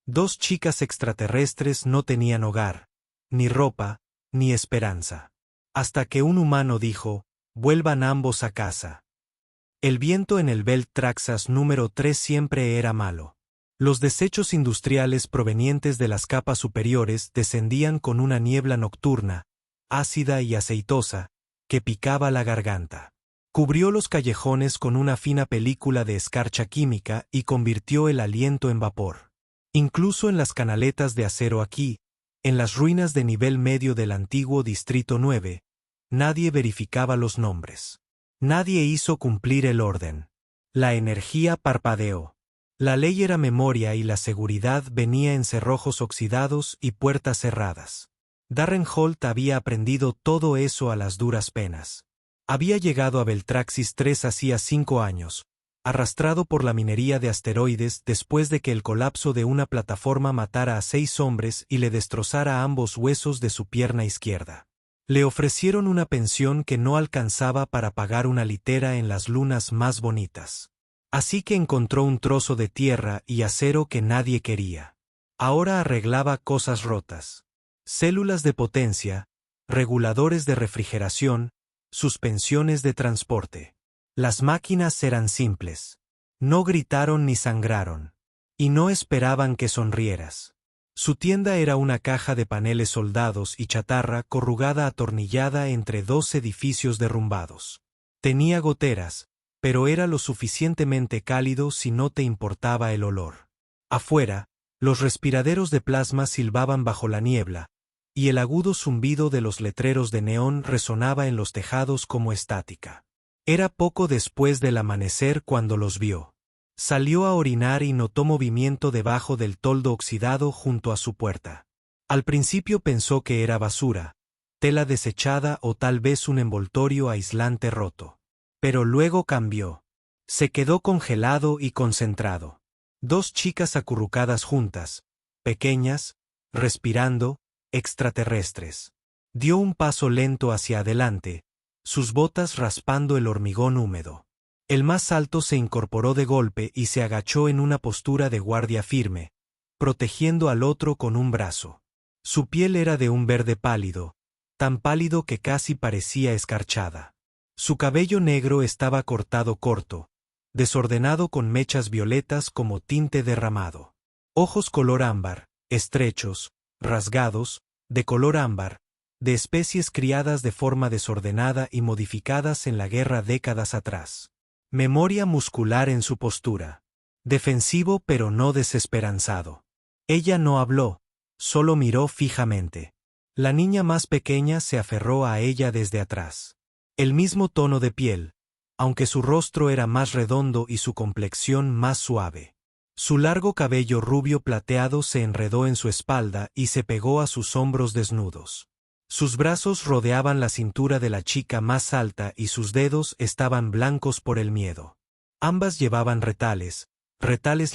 Dos chicas extraterrestres no tenían hogar, ni ropa, ni esperanza. Hasta que un humano dijo, vuelvan ambos a casa. El viento en el Belt Traxas número 3 siempre era malo. Los desechos industriales provenientes de las capas superiores descendían con una niebla nocturna, ácida y aceitosa, que picaba la garganta. Cubrió los callejones con una fina película de escarcha química y convirtió el aliento en vapor. Incluso en las canaletas de acero aquí, en las ruinas de nivel medio del antiguo Distrito 9, nadie verificaba los nombres. Nadie hizo cumplir el orden. La energía parpadeó. La ley era memoria y la seguridad venía en cerrojos oxidados y puertas cerradas. Darren Holt había aprendido todo eso a las duras penas. Había llegado a Beltraxis 3 hacía 5 años, arrastrado por la minería de asteroides después de que el colapso de una plataforma matara a 6 hombres y le destrozara ambos huesos de su pierna izquierda. Le ofrecieron una pensión que no alcanzaba para pagar una litera en las lunas más bonitas. Así que encontró un trozo de tierra y acero que nadie quería. Ahora arreglaba cosas rotas. Células de potencia, reguladores de refrigeración, suspensiones de transporte. Las máquinas eran simples. No gritaron ni sangraron. Y no esperaban que sonrieras. Su tienda era una caja de paneles soldados y chatarra corrugada atornillada entre 2 edificios derrumbados. Tenía goteras, pero era lo suficientemente cálido si no te importaba el olor. Afuera, los respiraderos de plasma silbaban bajo la niebla, y el agudo zumbido de los letreros de neón resonaba en los tejados como estática. Era poco después del amanecer cuando los vio. Salió a orinar y notó movimiento debajo del toldo oxidado junto a su puerta. Al principio pensó que era basura, tela desechada o tal vez un envoltorio aislante roto. Pero luego cambió. Se quedó congelado y concentrado. 2 chicas acurrucadas juntas, pequeñas, respirando, extraterrestres. Dio un paso lento hacia adelante, sus botas raspando el hormigón húmedo. El más alto se incorporó de golpe y se agachó en una postura de guardia firme, protegiendo al otro con un brazo. Su piel era de un verde pálido, tan pálido que casi parecía escarchada. Su cabello negro estaba cortado corto, desordenado con mechas violetas como tinte derramado. Ojos color ámbar, estrechos, rasgados, de color ámbar, de especies criadas de forma desordenada y modificadas en la guerra décadas atrás. Memoria muscular en su postura. Defensivo pero no desesperanzado. Ella no habló, solo miró fijamente. La niña más pequeña se aferró a ella desde atrás. El mismo tono de piel, aunque su rostro era más redondo y su complexión más suave. Su largo cabello rubio plateado se enredó en su espalda y se pegó a sus hombros desnudos. Sus brazos rodeaban la cintura de la chica más alta y sus dedos estaban blancos por el miedo. Ambas llevaban retales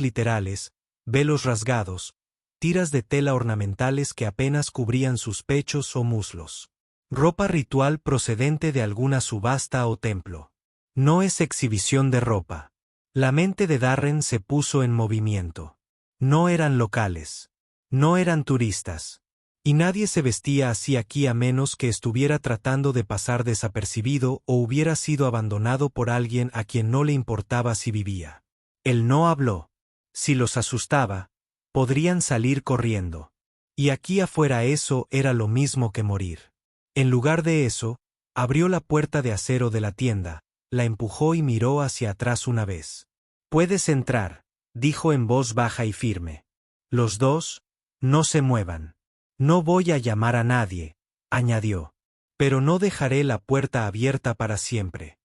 literales, velos rasgados, tiras de tela ornamentales que apenas cubrían sus pechos o muslos. Ropa ritual procedente de alguna subasta o templo. No es exhibición de ropa. La mente de Darren se puso en movimiento. No eran locales. No eran turistas. Y nadie se vestía así aquí a menos que estuviera tratando de pasar desapercibido o hubiera sido abandonado por alguien a quien no le importaba si vivía. Él no habló. Si los asustaba, podrían salir corriendo. Y aquí afuera eso era lo mismo que morir. En lugar de eso, abrió la puerta de acero de la tienda, la empujó y miró hacia atrás una vez. «Puedes entrar», dijo en voz baja y firme. «Los dos, no se muevan». «No voy a llamar a nadie», añadió. «Pero no dejaré la puerta abierta para siempre».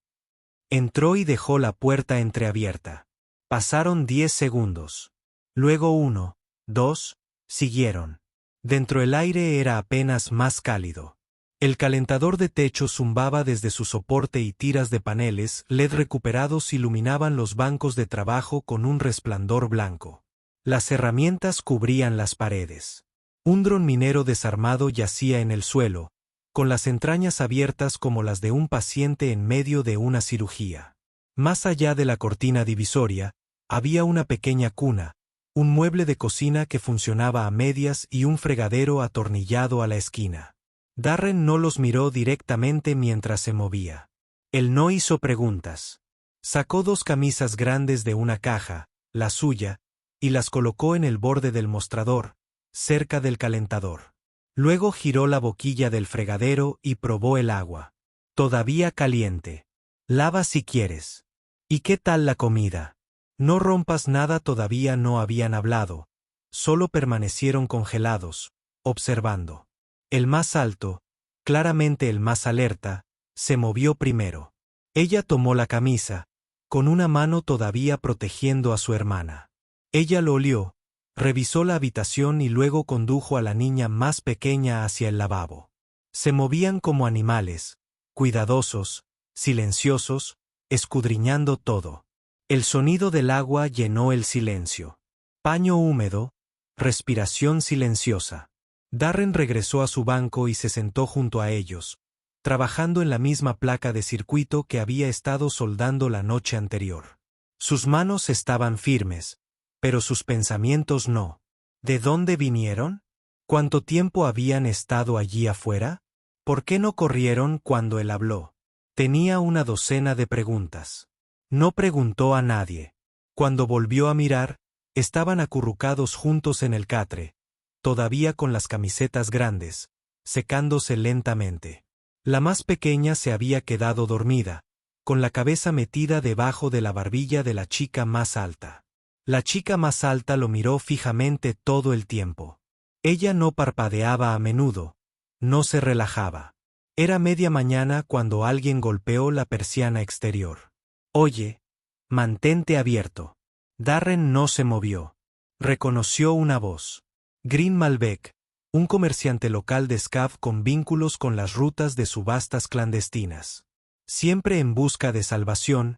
Entró y dejó la puerta entreabierta. Pasaron 10 segundos. Luego 1, 2, siguieron. Dentro el aire era apenas más cálido. El calentador de techo zumbaba desde su soporte y tiras de paneles LED recuperados iluminaban los bancos de trabajo con un resplandor blanco. Las herramientas cubrían las paredes. Un dron minero desarmado yacía en el suelo, con las entrañas abiertas como las de un paciente en medio de una cirugía. Más allá de la cortina divisoria, había una pequeña cuna, un mueble de cocina que funcionaba a medias y un fregadero atornillado a la esquina. Darren no los miró directamente mientras se movía. Él no hizo preguntas. Sacó 2 camisas grandes de una caja, la suya, y las colocó en el borde del mostrador, cerca del calentador. Luego giró la boquilla del fregadero y probó el agua. Todavía caliente. Lava si quieres. ¿Y qué tal la comida? No rompas nada. Todavía no habían hablado. Solo permanecieron congelados, observando. El más alto, claramente el más alerta, se movió primero. Ella tomó la camisa, con una mano todavía protegiendo a su hermana. Ella lo olió, revisó la habitación y luego condujo a la niña más pequeña hacia el lavabo. Se movían como animales, cuidadosos, silenciosos, escudriñando todo. El sonido del agua llenó el silencio. Paño húmedo, respiración silenciosa. Darren regresó a su banco y se sentó junto a ellos, trabajando en la misma placa de circuito que había estado soldando la noche anterior. Sus manos estaban firmes, pero sus pensamientos no. ¿De dónde vinieron? ¿Cuánto tiempo habían estado allí afuera? ¿Por qué no corrieron cuando él habló? Tenía una docena de preguntas. No preguntó a nadie. Cuando volvió a mirar, estaban acurrucados juntos en el catre, todavía con las camisetas grandes, secándose lentamente. La más pequeña se había quedado dormida, con la cabeza metida debajo de la barbilla de la chica más alta. La chica más alta lo miró fijamente todo el tiempo. Ella no parpadeaba a menudo, no se relajaba. Era media mañana cuando alguien golpeó la persiana exterior. «Oye, mantente abierto». Darren no se movió. Reconoció una voz. Green Malbec, un comerciante local de Scav con vínculos con las rutas de subastas clandestinas. Siempre en busca de salvación,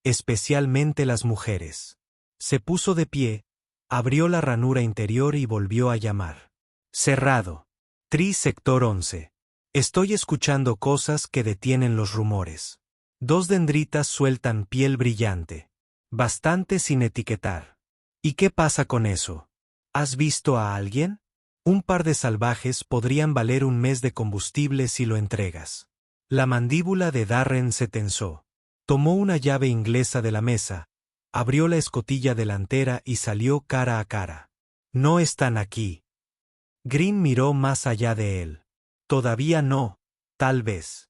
especialmente las mujeres. Se puso de pie, abrió la ranura interior y volvió a llamar. «Cerrado. Tri Sector 11. Estoy escuchando cosas que detienen los rumores. 2 dendritas sueltan piel brillante. Bastante sin etiquetar. ¿Y qué pasa con eso? ¿Has visto a alguien? Un par de salvajes podrían valer un mes de combustible si lo entregas». La mandíbula de Darren se tensó. Tomó una llave inglesa de la mesa, abrió la escotilla delantera y salió cara a cara. «No están aquí». Green miró más allá de él. «Todavía no, tal vez».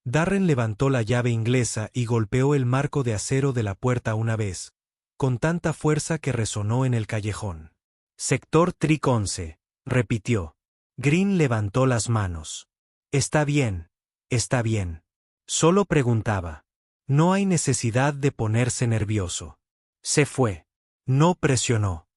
Darren levantó la llave inglesa y golpeó el marco de acero de la puerta una vez, con tanta fuerza que resonó en el callejón. «Sector Tric 11», repitió. Green levantó las manos. «Está bien, está bien». Solo preguntaba. No hay necesidad de ponerse nervioso. Se fue. No presionó.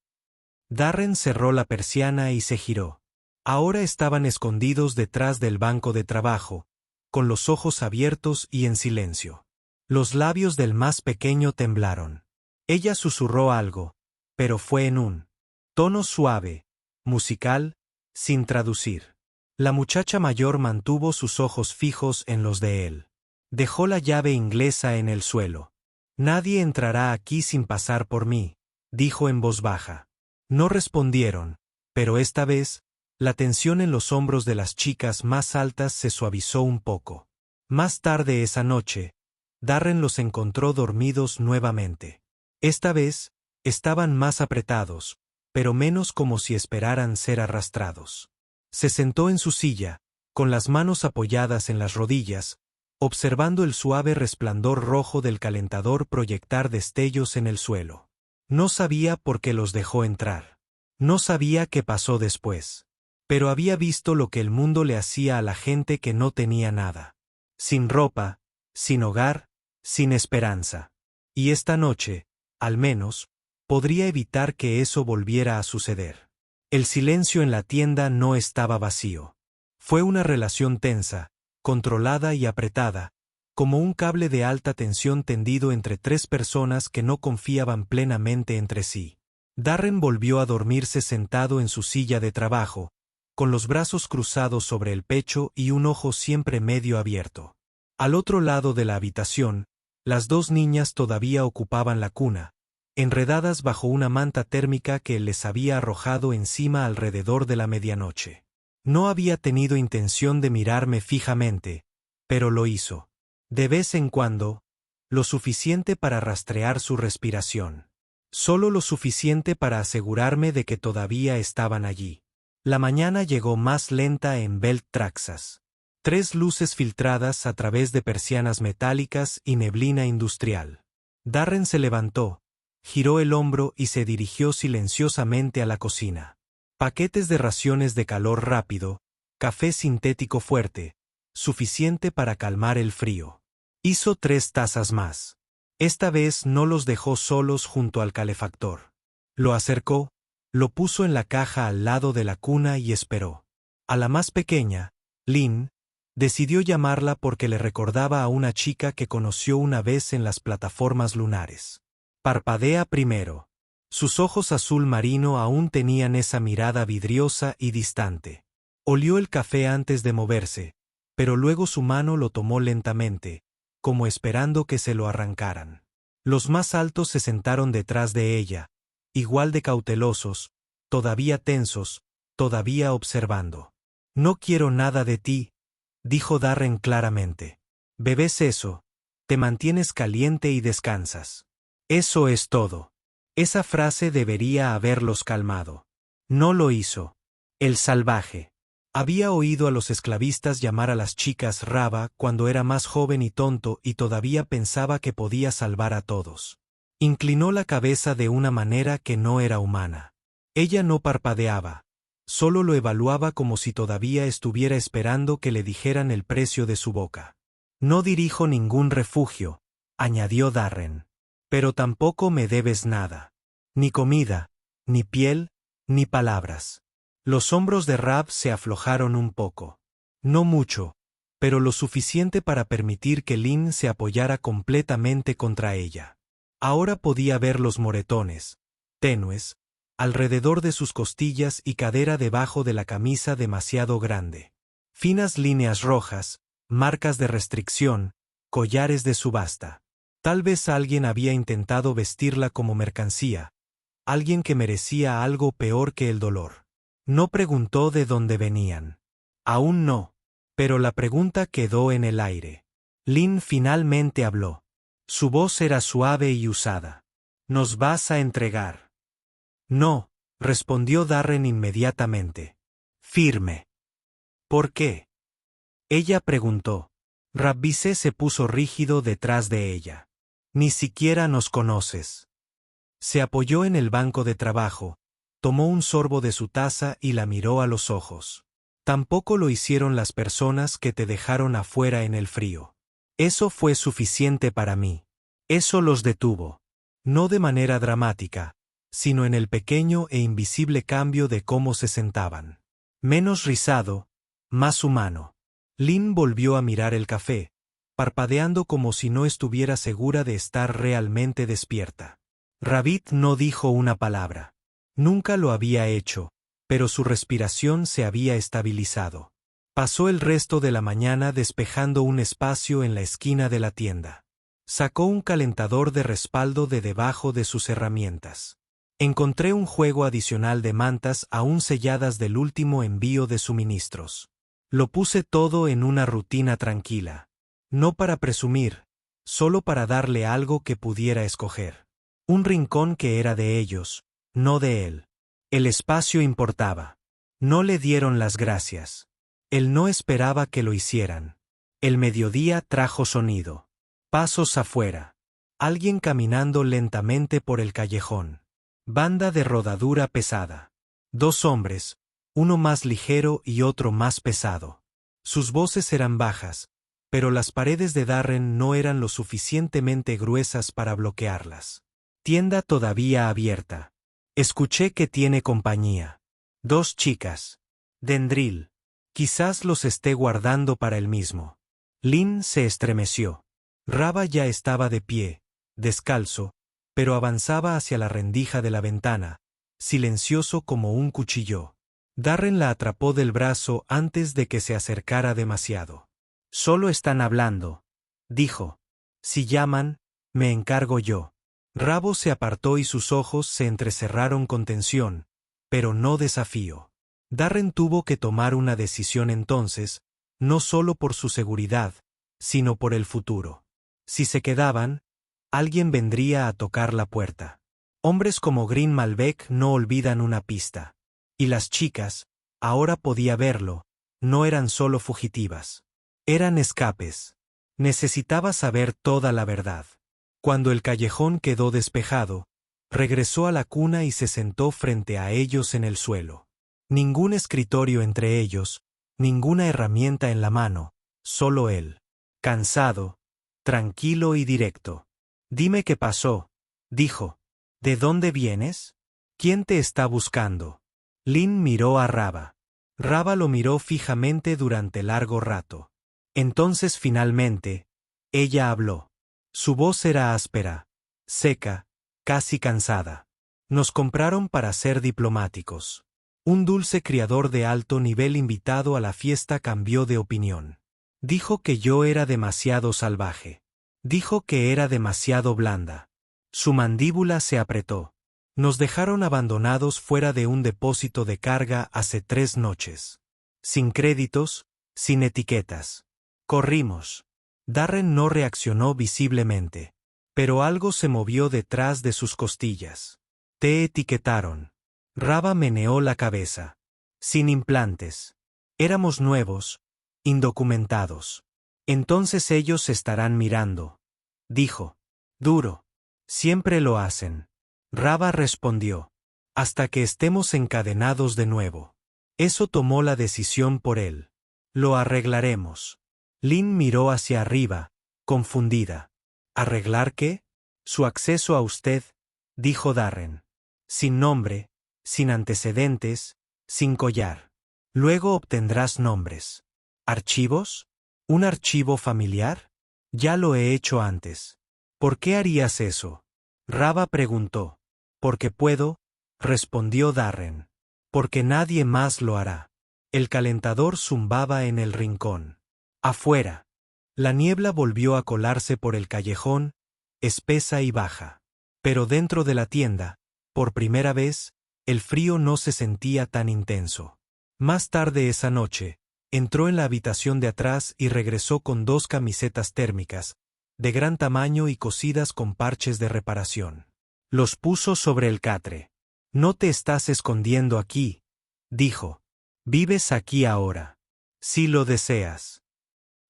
Darren cerró la persiana y se giró. Ahora estaban escondidos detrás del banco de trabajo, con los ojos abiertos y en silencio. Los labios del más pequeño temblaron. Ella susurró algo, pero fue en un tono suave, musical, sin traducir. La muchacha mayor mantuvo sus ojos fijos en los de él. Dejó la llave inglesa en el suelo. «Nadie entrará aquí sin pasar por mí», dijo en voz baja. No respondieron, pero esta vez, la tensión en los hombros de las chicas más altas se suavizó un poco. Más tarde esa noche, Darren los encontró dormidos nuevamente. Esta vez, estaban más apretados, pero menos como si esperaran ser arrastrados. Se sentó en su silla, con las manos apoyadas en las rodillas, observando el suave resplandor rojo del calentador proyectar destellos en el suelo. No sabía por qué los dejó entrar. No sabía qué pasó después. Pero había visto lo que el mundo le hacía a la gente que no tenía nada. Sin ropa, sin hogar, sin esperanza. Y esta noche, al menos, podría evitar que eso volviera a suceder. El silencio en la tienda no estaba vacío. Fue una relación tensa, controlada y apretada, como un cable de alta tensión tendido entre 3 personas que no confiaban plenamente entre sí. Darren volvió a dormirse sentado en su silla de trabajo, con los brazos cruzados sobre el pecho y un ojo siempre medio abierto. Al otro lado de la habitación, las 2 niñas todavía ocupaban la cuna, enredadas bajo una manta térmica que él les había arrojado encima alrededor de la medianoche. No había tenido intención de mirarme fijamente, pero lo hizo. De vez en cuando, lo suficiente para rastrear su respiración. Solo lo suficiente para asegurarme de que todavía estaban allí. La mañana llegó más lenta en Belt Traxas. 3 luces filtradas a través de persianas metálicas y neblina industrial. Darren se levantó, giró el hombro y se dirigió silenciosamente a la cocina. Paquetes de raciones de calor rápido, café sintético fuerte, suficiente para calmar el frío. Hizo 3 tazas más. Esta vez no los dejó solos junto al calefactor. Lo acercó, lo puso en la caja al lado de la cuna y esperó. A la más pequeña, Lynn, decidió llamarla porque le recordaba a una chica que conoció una vez en las plataformas lunares. Parpadea primero. Sus ojos azul marino aún tenían esa mirada vidriosa y distante. Olió el café antes de moverse, pero luego su mano lo tomó lentamente, como esperando que se lo arrancaran. Los más altos se sentaron detrás de ella, igual de cautelosos, todavía tensos, todavía observando. «No quiero nada de ti», dijo Darren claramente. «Bebes eso, te mantienes caliente y descansas. Eso es todo». Esa frase debería haberlos calmado. No lo hizo. El salvaje. Había oído a los esclavistas llamar a las chicas raba cuando era más joven y tonto y todavía pensaba que podía salvar a todos. Inclinó la cabeza de una manera que no era humana. Ella no parpadeaba, solo lo evaluaba como si todavía estuviera esperando que le dijeran el precio de su boca. «No dirijo ningún refugio», añadió Darren. «Pero tampoco me debes nada. Ni comida, ni piel, ni palabras». Los hombros de Rab se aflojaron un poco. No mucho, pero lo suficiente para permitir que Lynn se apoyara completamente contra ella. Ahora podía ver los moretones, tenues, alrededor de sus costillas y cadera debajo de la camisa demasiado grande. Finas líneas rojas, marcas de restricción, collares de subasta. Tal vez alguien había intentado vestirla como mercancía, alguien que merecía algo peor que el dolor. No preguntó de dónde venían. Aún no, pero la pregunta quedó en el aire. Lynn finalmente habló. Su voz era suave y usada. «¿Nos vas a entregar?» «No», respondió Darren inmediatamente. Firme. «¿Por qué?» Ella preguntó. Rabbice se puso rígido detrás de ella. «Ni siquiera nos conoces». Se apoyó en el banco de trabajo, tomó un sorbo de su taza y la miró a los ojos. «Tampoco lo hicieron las personas que te dejaron afuera en el frío. Eso fue suficiente para mí. Eso los detuvo. No de manera dramática, sino en el pequeño e invisible cambio de cómo se sentaban. Menos rizado, más humano». Lynn volvió a mirar el café, parpadeando como si no estuviera segura de estar realmente despierta. Rabbit no dijo una palabra. Nunca lo había hecho, pero su respiración se había estabilizado. Pasó el resto de la mañana despejando un espacio en la esquina de la tienda. Sacó un calentador de respaldo de debajo de sus herramientas. «Encontré un juego adicional de mantas aún selladas del último envío de suministros. Lo puse todo en una rutina tranquila. No para presumir, solo para darle algo que pudiera escoger. Un rincón que era de ellos, no de él. El espacio importaba. No le dieron las gracias. Él no esperaba que lo hicieran. El mediodía trajo sonido. Pasos afuera. Alguien caminando lentamente por el callejón. Banda de rodadura pesada. 2 hombres, uno más ligero y otro más pesado. Sus voces eran bajas, pero las paredes de Darren no eran lo suficientemente gruesas para bloquearlas. Tienda todavía abierta. Escuché que tiene compañía. 2 chicas. Dendril. Quizás los esté guardando para él mismo. Lynn se estremeció. Raba ya estaba de pie, descalzo, pero avanzaba hacia la rendija de la ventana, silencioso como un cuchillo. Darren la atrapó del brazo antes de que se acercara demasiado. «Solo están hablando», dijo. «Si llaman, me encargo yo». Rabo se apartó y sus ojos se entrecerraron con tensión, pero no desafío. Darren tuvo que tomar una decisión entonces, no solo por su seguridad, sino por el futuro. Si se quedaban, alguien vendría a tocar la puerta. Hombres como Green Malbec no olvidan una pista. Y las chicas, ahora podía verlo, no eran solo fugitivas. Eran escapes. Necesitaba saber toda la verdad. Cuando el callejón quedó despejado, regresó a la cuna y se sentó frente a ellos en el suelo. Ningún escritorio entre ellos, ninguna herramienta en la mano, solo él. Cansado, tranquilo y directo. «Dime qué pasó», dijo. «¿De dónde vienes? ¿Quién te está buscando?» Lynn miró a Raba. Raba lo miró fijamente durante largo rato. Entonces finalmente, ella habló. Su voz era áspera, seca, casi cansada. «Nos compraron para ser diplomáticos». Un dulce criador de alto nivel invitado a la fiesta cambió de opinión. Dijo que yo era demasiado salvaje. Dijo que era demasiado blanda. Su mandíbula se apretó. Nos dejaron abandonados fuera de un depósito de carga hace 3 noches. Sin créditos, sin etiquetas. Corrimos. Darren no reaccionó visiblemente. Pero algo se movió detrás de sus costillas. Te etiquetaron. Raba meneó la cabeza. Sin implantes. Éramos nuevos, indocumentados. Entonces ellos estarán mirando. Dijo. Duro. Siempre lo hacen. Raba respondió. Hasta que estemos encadenados de nuevo. Eso tomó la decisión por él. Lo arreglaremos. Lynn miró hacia arriba, confundida. ¿Arreglar qué? Su acceso a usted, dijo Darren. Sin nombre, sin antecedentes, sin collar. Luego obtendrás nombres. ¿Archivos? ¿Un archivo familiar? Ya lo he hecho antes. ¿Por qué harías eso? Raba preguntó. Porque puedo, respondió Darren. Porque nadie más lo hará. El calentador zumbaba en el rincón. Afuera. La niebla volvió a colarse por el callejón, espesa y baja. Pero dentro de la tienda, por primera vez, el frío no se sentía tan intenso. Más tarde esa noche, entró en la habitación de atrás y regresó con 2 camisetas térmicas, de gran tamaño y cosidas con parches de reparación. Los puso sobre el catre. No te estás escondiendo aquí, dijo. Vives aquí ahora. Si lo deseas.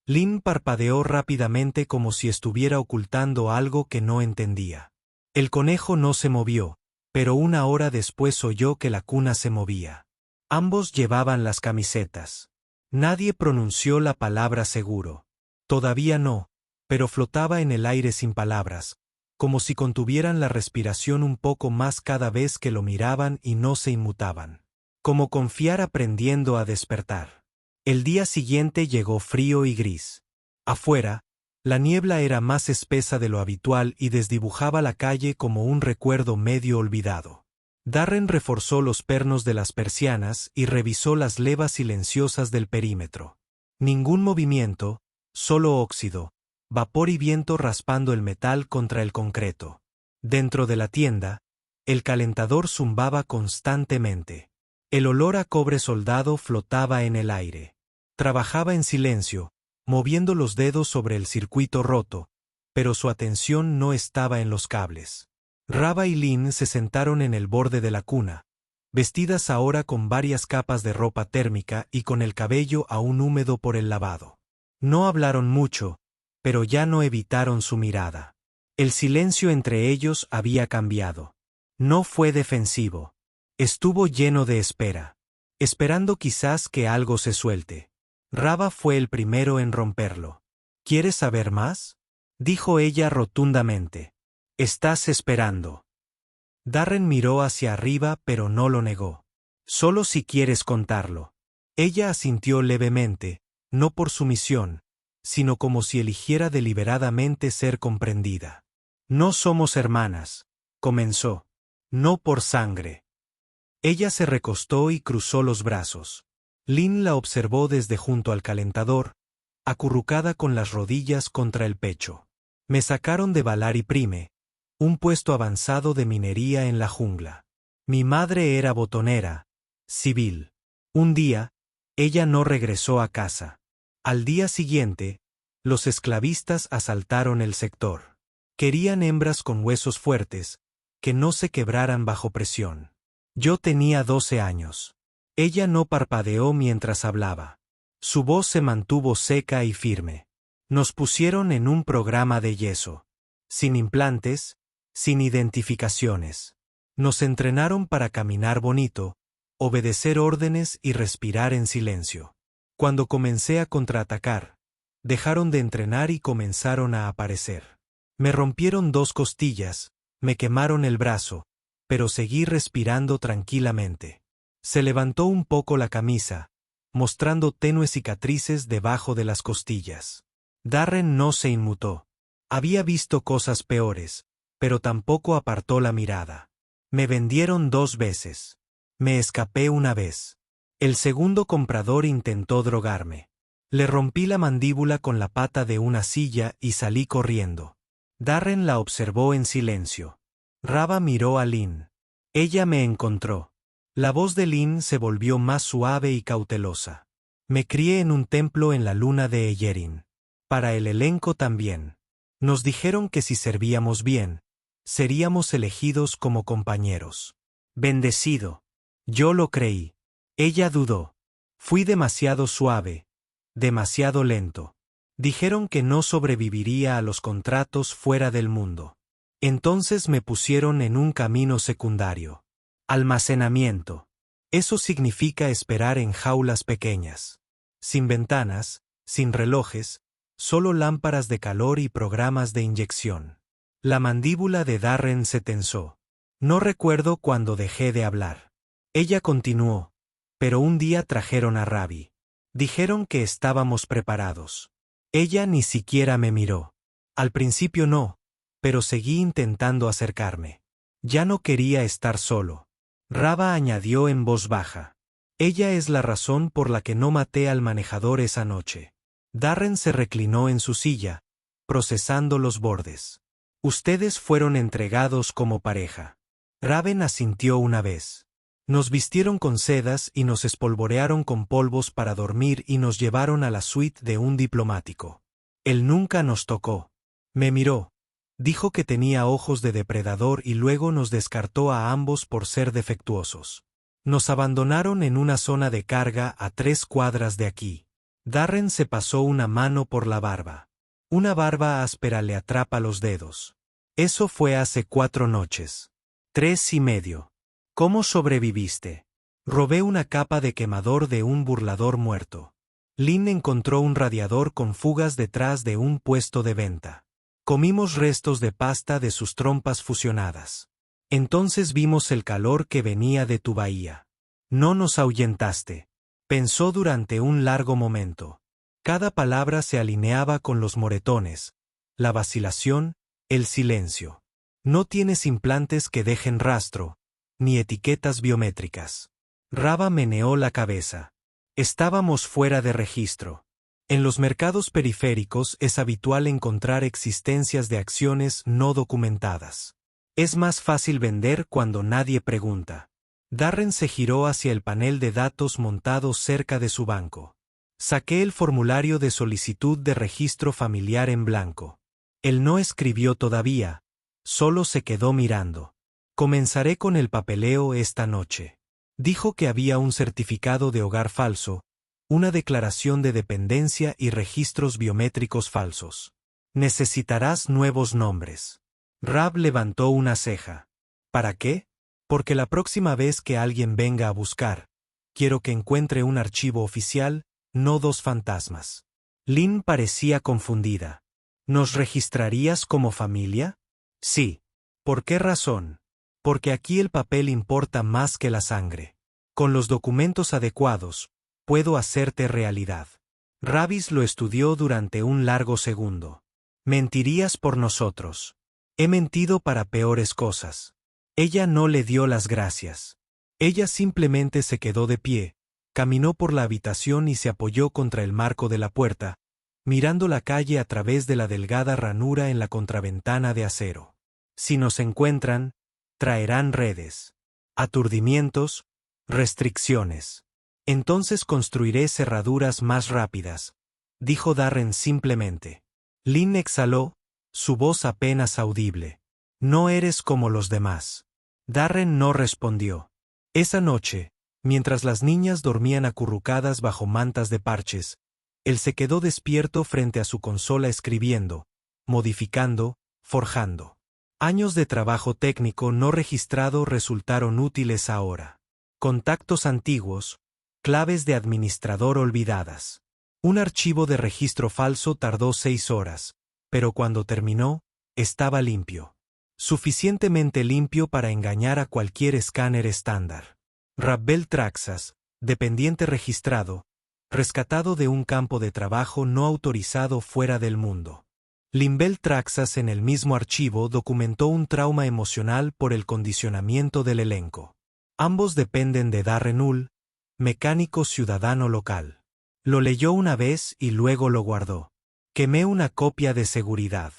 Lynn parpadeó rápidamente como si estuviera ocultando algo que no entendía. El conejo no se movió, pero 1 hora después oyó que la cuna se movía. Ambos llevaban las camisetas. Nadie pronunció la palabra seguro. Todavía no, pero flotaba en el aire sin palabras, como si contuvieran la respiración un poco más cada vez que lo miraban y no se inmutaban. Como confiar aprendiendo a despertar. El día siguiente llegó frío y gris. Afuera, la niebla era más espesa de lo habitual y desdibujaba la calle como un recuerdo medio olvidado. Darren reforzó los pernos de las persianas y revisó las levas silenciosas del perímetro. Ningún movimiento, solo óxido, vapor y viento raspando el metal contra el concreto. Dentro de la tienda, el calentador zumbaba constantemente. El olor a cobre soldado flotaba en el aire. Trabajaba en silencio, moviendo los dedos sobre el circuito roto, pero su atención no estaba en los cables. Raba y Lynn se sentaron en el borde de la cuna, vestidas ahora con varias capas de ropa térmica y con el cabello aún húmedo por el lavado. No hablaron mucho, pero ya no evitaron su mirada. El silencio entre ellos había cambiado. No fue defensivo. Estuvo lleno de espera, esperando quizás que algo se suelte. Raba fue el primero en romperlo. ¿Quieres saber más? Dijo ella rotundamente. Estás esperando. Darren miró hacia arriba pero no lo negó. Solo si quieres contarlo. Ella asintió levemente, no por sumisión, sino como si eligiera deliberadamente ser comprendida. No somos hermanas, comenzó. No por sangre. Ella se recostó y cruzó los brazos. Lynn la observó desde junto al calentador, acurrucada con las rodillas contra el pecho. Me sacaron de Valar y Prime, un puesto avanzado de minería en la jungla. Mi madre era botonera, civil. Un día, ella no regresó a casa. Al día siguiente, los esclavistas asaltaron el sector. Querían hembras con huesos fuertes, que no se quebraran bajo presión. Yo tenía 12 años. Ella no parpadeó mientras hablaba. Su voz se mantuvo seca y firme. Nos pusieron en un programa de yeso. Sin implantes, sin identificaciones. Nos entrenaron para caminar bonito, obedecer órdenes y respirar en silencio. Cuando comencé a contraatacar, dejaron de entrenar y comenzaron a aparecer. Me rompieron 2 costillas, me quemaron el brazo, pero seguí respirando tranquilamente. Se levantó un poco la camisa, mostrando tenues cicatrices debajo de las costillas. Darren no se inmutó. Había visto cosas peores, pero tampoco apartó la mirada. Me vendieron 2 veces. Me escapé una vez. El segundo comprador intentó drogarme. Le rompí la mandíbula con la pata de una silla y salí corriendo. Darren la observó en silencio. Rava miró a Lynn. Ella me encontró. La voz de Lynn se volvió más suave y cautelosa. Me crié en un templo en la luna de Eyerin. Para el elenco también. Nos dijeron que si servíamos bien, seríamos elegidos como compañeros. Bendecido. Yo lo creí. Ella dudó. Fui demasiado suave, demasiado lento. Dijeron que no sobreviviría a los contratos fuera del mundo. Entonces me pusieron en un camino secundario. Almacenamiento. Eso significa esperar en jaulas pequeñas. Sin ventanas, sin relojes, solo lámparas de calor y programas de inyección. La mandíbula de Darren se tensó. No recuerdo cuándo dejé de hablar. Ella continuó, pero un día trajeron a Ravi. Dijeron que estábamos preparados. Ella ni siquiera me miró. Al principio no, pero seguí intentando acercarme. Ya no quería estar solo. Rava añadió en voz baja. Ella es la razón por la que no maté al manejador esa noche. Darren se reclinó en su silla, procesando los bordes. Ustedes fueron entregados como pareja. Raven asintió una vez. Nos vistieron con sedas y nos espolvorearon con polvos para dormir y nos llevaron a la suite de un diplomático. Él nunca nos tocó. Me miró. Dijo que tenía ojos de depredador y luego nos descartó a ambos por ser defectuosos. Nos abandonaron en una zona de carga a 3 cuadras de aquí. Darren se pasó una mano por la barba. Una barba áspera le atrapa los dedos. Eso fue hace 4 noches. 3 y medio. ¿Cómo sobreviviste? Robé una capa de quemador de un burlador muerto. Lynn encontró un radiador con fugas detrás de un puesto de venta. Comimos restos de pasta de sus trompas fusionadas. Entonces vimos el calor que venía de tu bahía. No nos ahuyentaste. Pensó durante un largo momento. Cada palabra se alineaba con los moretones, la vacilación, el silencio. No tienes implantes que dejen rastro, ni etiquetas biométricas. Rava meneó la cabeza. Estábamos fuera de registro. En los mercados periféricos es habitual encontrar existencias de acciones no documentadas. Es más fácil vender cuando nadie pregunta. Darren se giró hacia el panel de datos montado cerca de su banco. Saqué el formulario de solicitud de registro familiar en blanco. Él no escribió todavía, solo se quedó mirando. Comenzaré con el papeleo esta noche. Dijo que había un certificado de hogar falso, una declaración de dependencia y registros biométricos falsos. Necesitarás nuevos nombres. Rab levantó una ceja. ¿Para qué? Porque la próxima vez que alguien venga a buscar, quiero que encuentre un archivo oficial, no 2 fantasmas. Lynn parecía confundida. ¿Nos registrarías como familia? Sí. ¿Por qué razón? Porque aquí el papel importa más que la sangre. Con los documentos adecuados, puedo hacerte realidad. Ravis lo estudió durante un largo segundo. Mentirías por nosotros. He mentido para peores cosas. Ella no le dio las gracias. Ella simplemente se quedó de pie, caminó por la habitación y se apoyó contra el marco de la puerta, mirando la calle a través de la delgada ranura en la contraventana de acero. Si nos encuentran, traerán redes, aturdimientos, restricciones. Entonces construiré cerraduras más rápidas, dijo Darren simplemente. Lynn exhaló, su voz apenas audible. No eres como los demás. Darren no respondió. Esa noche, mientras las niñas dormían acurrucadas bajo mantas de parches, él se quedó despierto frente a su consola escribiendo, modificando, forjando. Años de trabajo técnico no registrado resultaron útiles ahora. Contactos antiguos, claves de administrador olvidadas. Un archivo de registro falso tardó 6 horas, pero cuando terminó, estaba limpio. Suficientemente limpio para engañar a cualquier escáner estándar. Rabbel Traxas, dependiente registrado, rescatado de un campo de trabajo no autorizado fuera del mundo. Limbel Traxas en el mismo archivo documentó un trauma emocional por el condicionamiento del elenco. Ambos dependen de Darren Hull, mecánico ciudadano local. Lo leyó una vez y luego lo guardó. Quemé una copia de seguridad.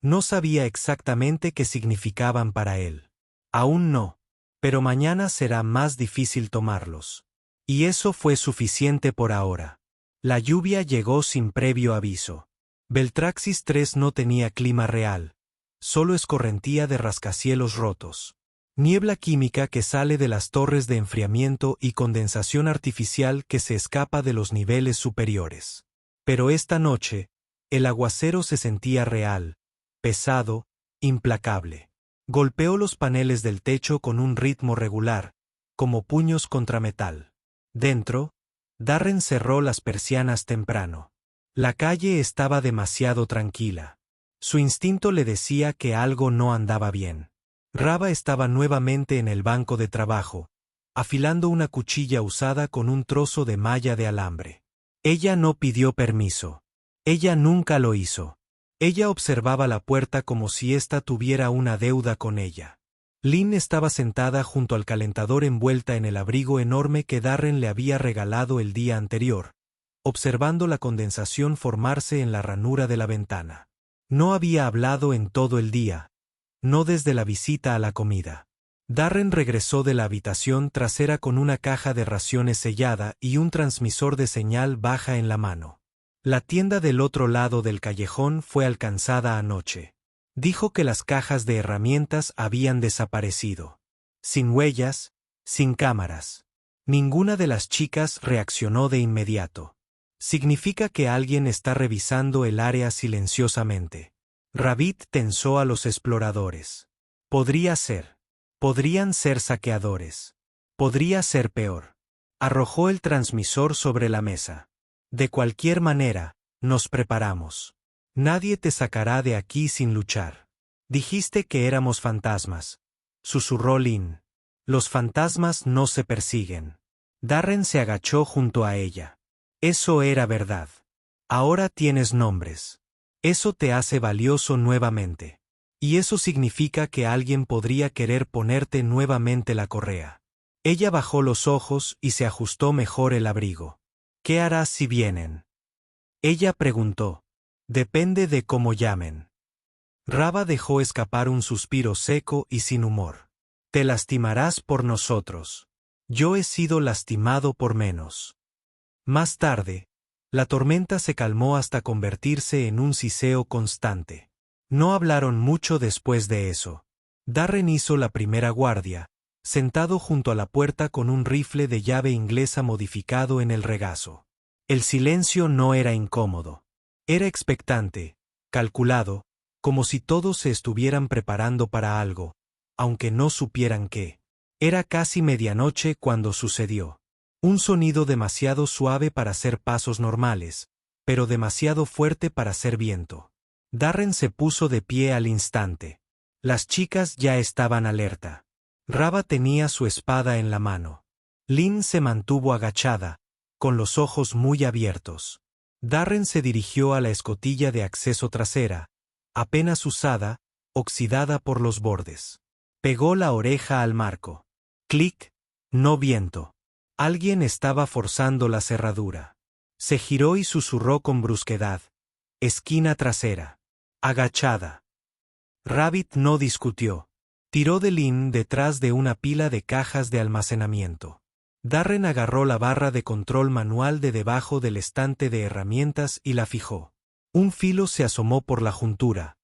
No sabía exactamente qué significaban para él. Aún no. Pero mañana será más difícil tomarlos. Y eso fue suficiente por ahora. La lluvia llegó sin previo aviso. Beltraxis 3 no tenía clima real. Solo escorrentía de rascacielos rotos. Niebla química que sale de las torres de enfriamiento y condensación artificial que se escapa de los niveles superiores. Pero esta noche, el aguacero se sentía real, pesado, implacable. Golpeó los paneles del techo con un ritmo regular, como puños contra metal. Dentro, Darren cerró las persianas temprano. La calle estaba demasiado tranquila. Su instinto le decía que algo no andaba bien. Raba estaba nuevamente en el banco de trabajo, afilando una cuchilla usada con un trozo de malla de alambre. Ella no pidió permiso. Ella nunca lo hizo. Ella observaba la puerta como si ésta tuviera una deuda con ella. Lynn estaba sentada junto al calentador envuelta en el abrigo enorme que Darren le había regalado el día anterior, observando la condensación formarse en la ranura de la ventana. No había hablado en todo el día, no desde la visita a la comida. Darren regresó de la habitación trasera con una caja de raciones sellada y un transmisor de señal baja en la mano. La tienda del otro lado del callejón fue alcanzada anoche. Dijo que las cajas de herramientas habían desaparecido. Sin huellas, sin cámaras. Ninguna de las chicas reaccionó de inmediato. Significa que alguien está revisando el área silenciosamente. Rabbit tensó a los exploradores. Podría ser. Podrían ser saqueadores. Podría ser peor. Arrojó el transmisor sobre la mesa. De cualquier manera, nos preparamos. Nadie te sacará de aquí sin luchar. Dijiste que éramos fantasmas, susurró Lynn. Los fantasmas no se persiguen. Darren se agachó junto a ella. Eso era verdad. Ahora tienes nombres. Eso te hace valioso nuevamente. Y eso significa que alguien podría querer ponerte nuevamente la correa. Ella bajó los ojos y se ajustó mejor el abrigo. ¿Qué harás si vienen? Ella preguntó. Depende de cómo llamen. Raba dejó escapar un suspiro seco y sin humor. Te lastimarás por nosotros. Yo he sido lastimado por menos. Más tarde, la tormenta se calmó hasta convertirse en un siseo constante. No hablaron mucho después de eso. Darren hizo la primera guardia, sentado junto a la puerta con un rifle de llave inglesa modificado en el regazo. El silencio no era incómodo. Era expectante, calculado, como si todos se estuvieran preparando para algo, aunque no supieran qué. Era casi medianoche cuando sucedió. Un sonido demasiado suave para ser pasos normales, pero demasiado fuerte para ser viento. Darren se puso de pie al instante. Las chicas ya estaban alerta. Raba tenía su espada en la mano. Lynn se mantuvo agachada, con los ojos muy abiertos. Darren se dirigió a la escotilla de acceso trasera, apenas usada, oxidada por los bordes. Pegó la oreja al marco. Clic, no viento. Alguien estaba forzando la cerradura. Se giró y susurró con brusquedad. Esquina trasera. Agachada. Rabbit no discutió. Tiró de Lynn detrás de una pila de cajas de almacenamiento. Darren agarró la barra de control manual de debajo del estante de herramientas y la fijó. Un filo se asomó por la juntura.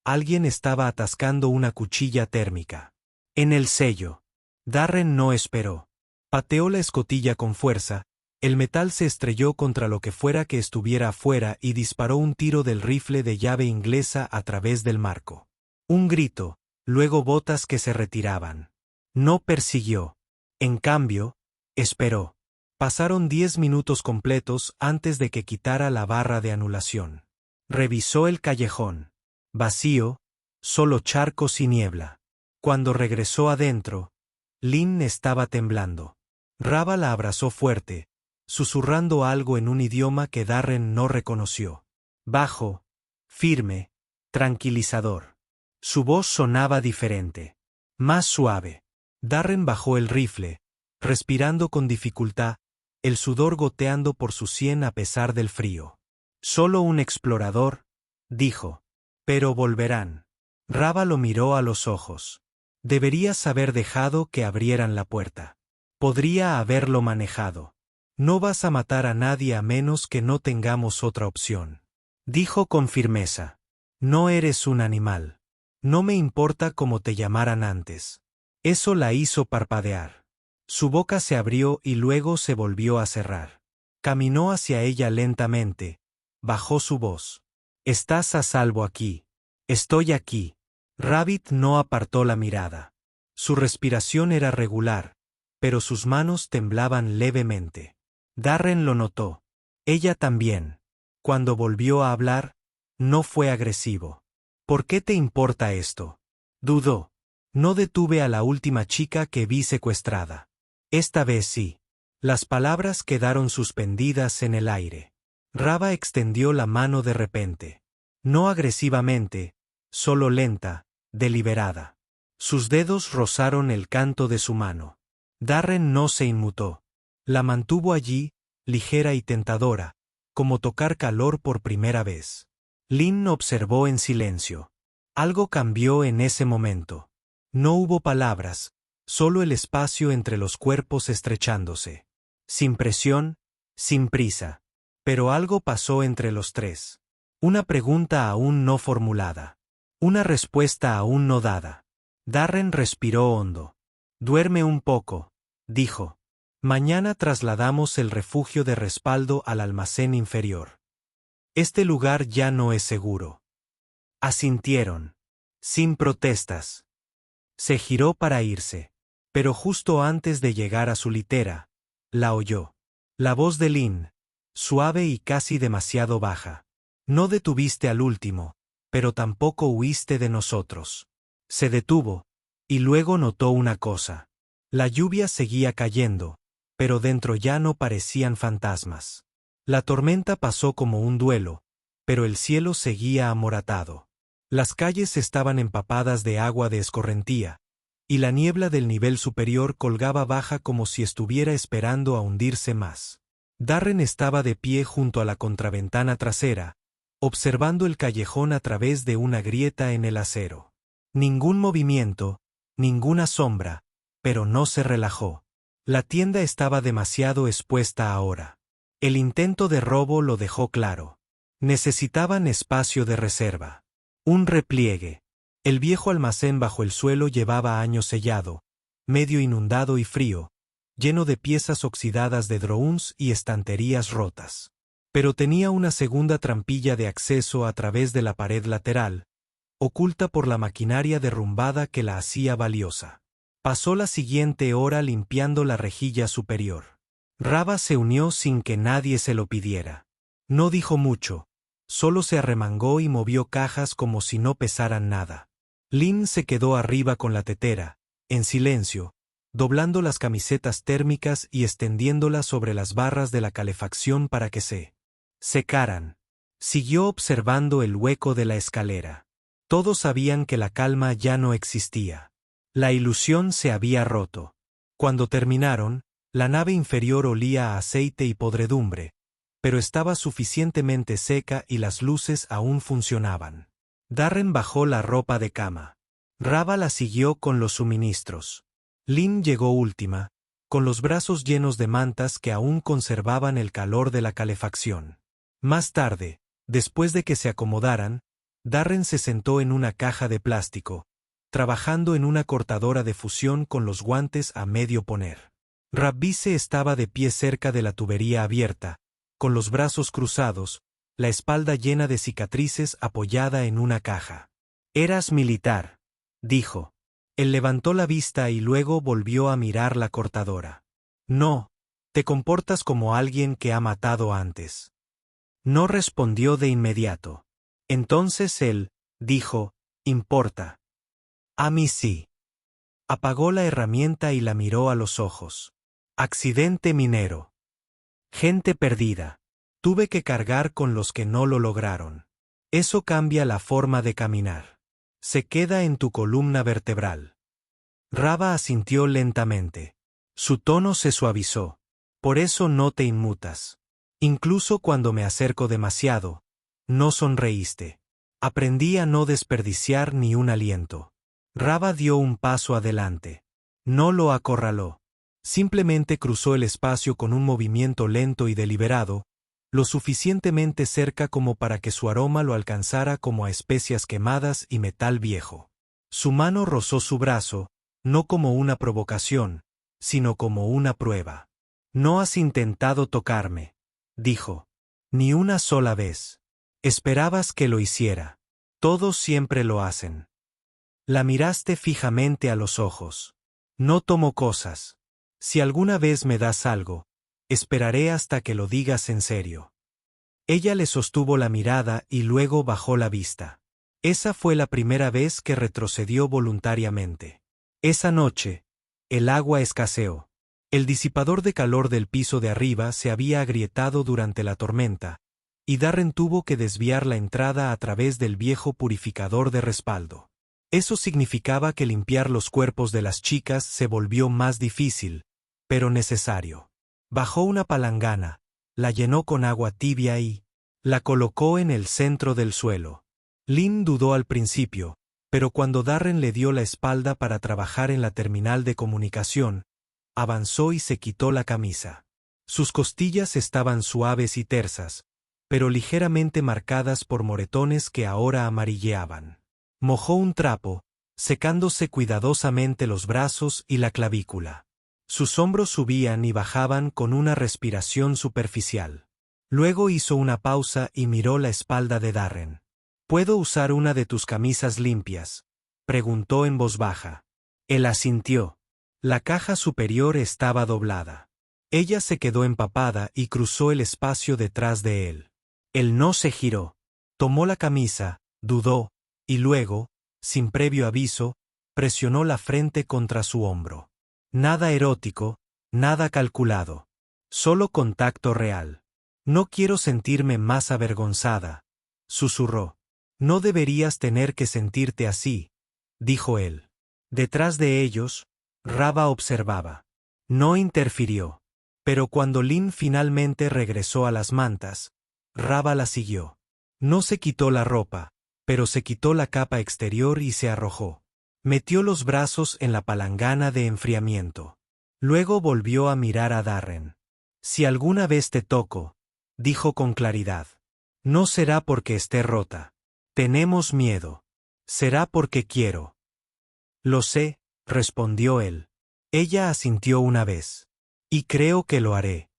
Alguien estaba atascando una cuchilla térmica. En el sello. Darren no esperó. Pateó la escotilla con fuerza, el metal se estrelló contra lo que fuera que estuviera afuera y disparó un tiro del rifle de llave inglesa a través del marco. Un grito, luego botas que se retiraban. No persiguió. En cambio, esperó. Pasaron 10 minutos completos antes de que quitara la barra de anulación. Revisó el callejón. Vacío, solo charcos y niebla. Cuando regresó adentro, Lynn estaba temblando. Rava la abrazó fuerte, susurrando algo en un idioma que Darren no reconoció. Bajo, firme, tranquilizador. Su voz sonaba diferente. Más suave. Darren bajó el rifle, respirando con dificultad, el sudor goteando por su sien a pesar del frío. Solo un explorador, dijo. Pero volverán. Rava lo miró a los ojos. Deberías haber dejado que abrieran la puerta. Podría haberlo manejado. No vas a matar a nadie a menos que no tengamos otra opción. Dijo con firmeza. No eres un animal. No me importa cómo te llamaran antes. Eso la hizo parpadear. Su boca se abrió y luego se volvió a cerrar. Caminó hacia ella lentamente. Bajó su voz. Estás a salvo aquí. Estoy aquí. Rabbit no apartó la mirada. Su respiración era regular, pero sus manos temblaban levemente. Darren lo notó. Ella también. Cuando volvió a hablar, no fue agresivo. ¿Por qué te importa esto? Dudó. No detuve a la última chica que vi secuestrada. Esta vez sí. Las palabras quedaron suspendidas en el aire. Rava extendió la mano de repente. No agresivamente, solo lenta, deliberada. Sus dedos rozaron el canto de su mano. Darren no se inmutó. La mantuvo allí, ligera y tentadora, como tocar calor por primera vez. Lynn observó en silencio. Algo cambió en ese momento. No hubo palabras, solo el espacio entre los cuerpos estrechándose. Sin presión, sin prisa. Pero algo pasó entre los tres. Una pregunta aún no formulada. Una respuesta aún no dada. Darren respiró hondo. Duerme un poco, dijo. Mañana trasladamos el refugio de respaldo al almacén inferior. Este lugar ya no es seguro. Asintieron. Sin protestas. Se giró para irse. Pero justo antes de llegar a su litera, la oyó. La voz de Lynn, suave y casi demasiado baja. No detuviste al último, pero tampoco huiste de nosotros. Se detuvo, y luego notó una cosa. La lluvia seguía cayendo, pero dentro ya no parecían fantasmas. La tormenta pasó como un duelo, pero el cielo seguía amoratado. Las calles estaban empapadas de agua de escorrentía, y la niebla del nivel superior colgaba baja como si estuviera esperando a hundirse más. Darren estaba de pie junto a la contraventana trasera, observando el callejón a través de una grieta en el acero. Ningún movimiento, ninguna sombra, pero no se relajó. La tienda estaba demasiado expuesta ahora. El intento de robo lo dejó claro. Necesitaban espacio de reserva. Un repliegue. El viejo almacén bajo el suelo llevaba años sellado, medio inundado y frío, lleno de piezas oxidadas de drones y estanterías rotas. Pero tenía una segunda trampilla de acceso a través de la pared lateral, oculta por la maquinaria derrumbada que la hacía valiosa. Pasó la siguiente hora limpiando la rejilla superior. Rava se unió sin que nadie se lo pidiera. No dijo mucho, solo se arremangó y movió cajas como si no pesaran nada. Lynn se quedó arriba con la tetera, en silencio, doblando las camisetas térmicas y extendiéndolas sobre las barras de la calefacción para que se secaran. Siguió observando el hueco de la escalera. Todos sabían que la calma ya no existía. La ilusión se había roto. Cuando terminaron, la nave inferior olía a aceite y podredumbre, pero estaba suficientemente seca y las luces aún funcionaban. Darren bajó la ropa de cama. Rava la siguió con los suministros. Lynn llegó última, con los brazos llenos de mantas que aún conservaban el calor de la calefacción. Más tarde, después de que se acomodaran, Darren se sentó en una caja de plástico, trabajando en una cortadora de fusión con los guantes a medio poner. Ravise estaba de pie cerca de la tubería abierta, con los brazos cruzados, la espalda llena de cicatrices apoyada en una caja. «Eras militar», dijo. Él levantó la vista y luego volvió a mirar la cortadora. «No, te comportas como alguien que ha matado antes». No respondió de inmediato. Entonces él dijo: «Importa». «A mí sí». Apagó la herramienta y la miró a los ojos. «Accidente minero. Gente perdida. Tuve que cargar con los que no lo lograron. Eso cambia la forma de caminar. Se queda en tu columna vertebral». Rava asintió lentamente. Su tono se suavizó. «Por eso no te inmutas. Incluso cuando me acerco demasiado, no sonreíste. Aprendí a no desperdiciar ni un aliento». Rava dio un paso adelante. No lo acorraló. Simplemente cruzó el espacio con un movimiento lento y deliberado, lo suficientemente cerca como para que su aroma lo alcanzara como a especias quemadas y metal viejo. Su mano rozó su brazo, no como una provocación, sino como una prueba. «No has intentado tocarme», dijo. «Ni una sola vez. Esperabas que lo hiciera. Todos siempre lo hacen». La miraste fijamente a los ojos. «No tomo cosas. Si alguna vez me das algo, esperaré hasta que lo digas en serio». Ella le sostuvo la mirada y luego bajó la vista. Esa fue la primera vez que retrocedió voluntariamente. Esa noche, el agua escaseó. El disipador de calor del piso de arriba se había agrietado durante la tormenta, y Darren tuvo que desviar la entrada a través del viejo purificador de respaldo. Eso significaba que limpiar los cuerpos de las chicas se volvió más difícil, pero necesario. Bajó una palangana, la llenó con agua tibia y la colocó en el centro del suelo. Lynn dudó al principio, pero cuando Darren le dio la espalda para trabajar en la terminal de comunicación, avanzó y se quitó la camisa. Sus costillas estaban suaves y tersas, pero ligeramente marcadas por moretones que ahora amarilleaban. Mojó un trapo, secándose cuidadosamente los brazos y la clavícula. Sus hombros subían y bajaban con una respiración superficial. Luego hizo una pausa y miró la espalda de Darren. «¿Puedo usar una de tus camisas limpias?», preguntó en voz baja. Él asintió. La caja superior estaba doblada. Ella se quedó empapada y cruzó el espacio detrás de él. Él no se giró. Tomó la camisa, dudó, y luego, sin previo aviso, presionó la frente contra su hombro. Nada erótico, nada calculado. Solo contacto real. «No quiero sentirme más avergonzada», susurró. «No deberías tener que sentirte así», dijo él. Detrás de ellos, Rava observaba. No interfirió. Pero cuando Lynn finalmente regresó a las mantas, Rava la siguió. No se quitó la ropa, pero se quitó la capa exterior y se arrojó. Metió los brazos en la palangana de enfriamiento. Luego volvió a mirar a Darren. «Si alguna vez te toco», dijo con claridad, «no será porque esté rota. Tenemos miedo. Será porque quiero». «Lo sé», respondió él. Ella asintió una vez. «Y creo que lo haré».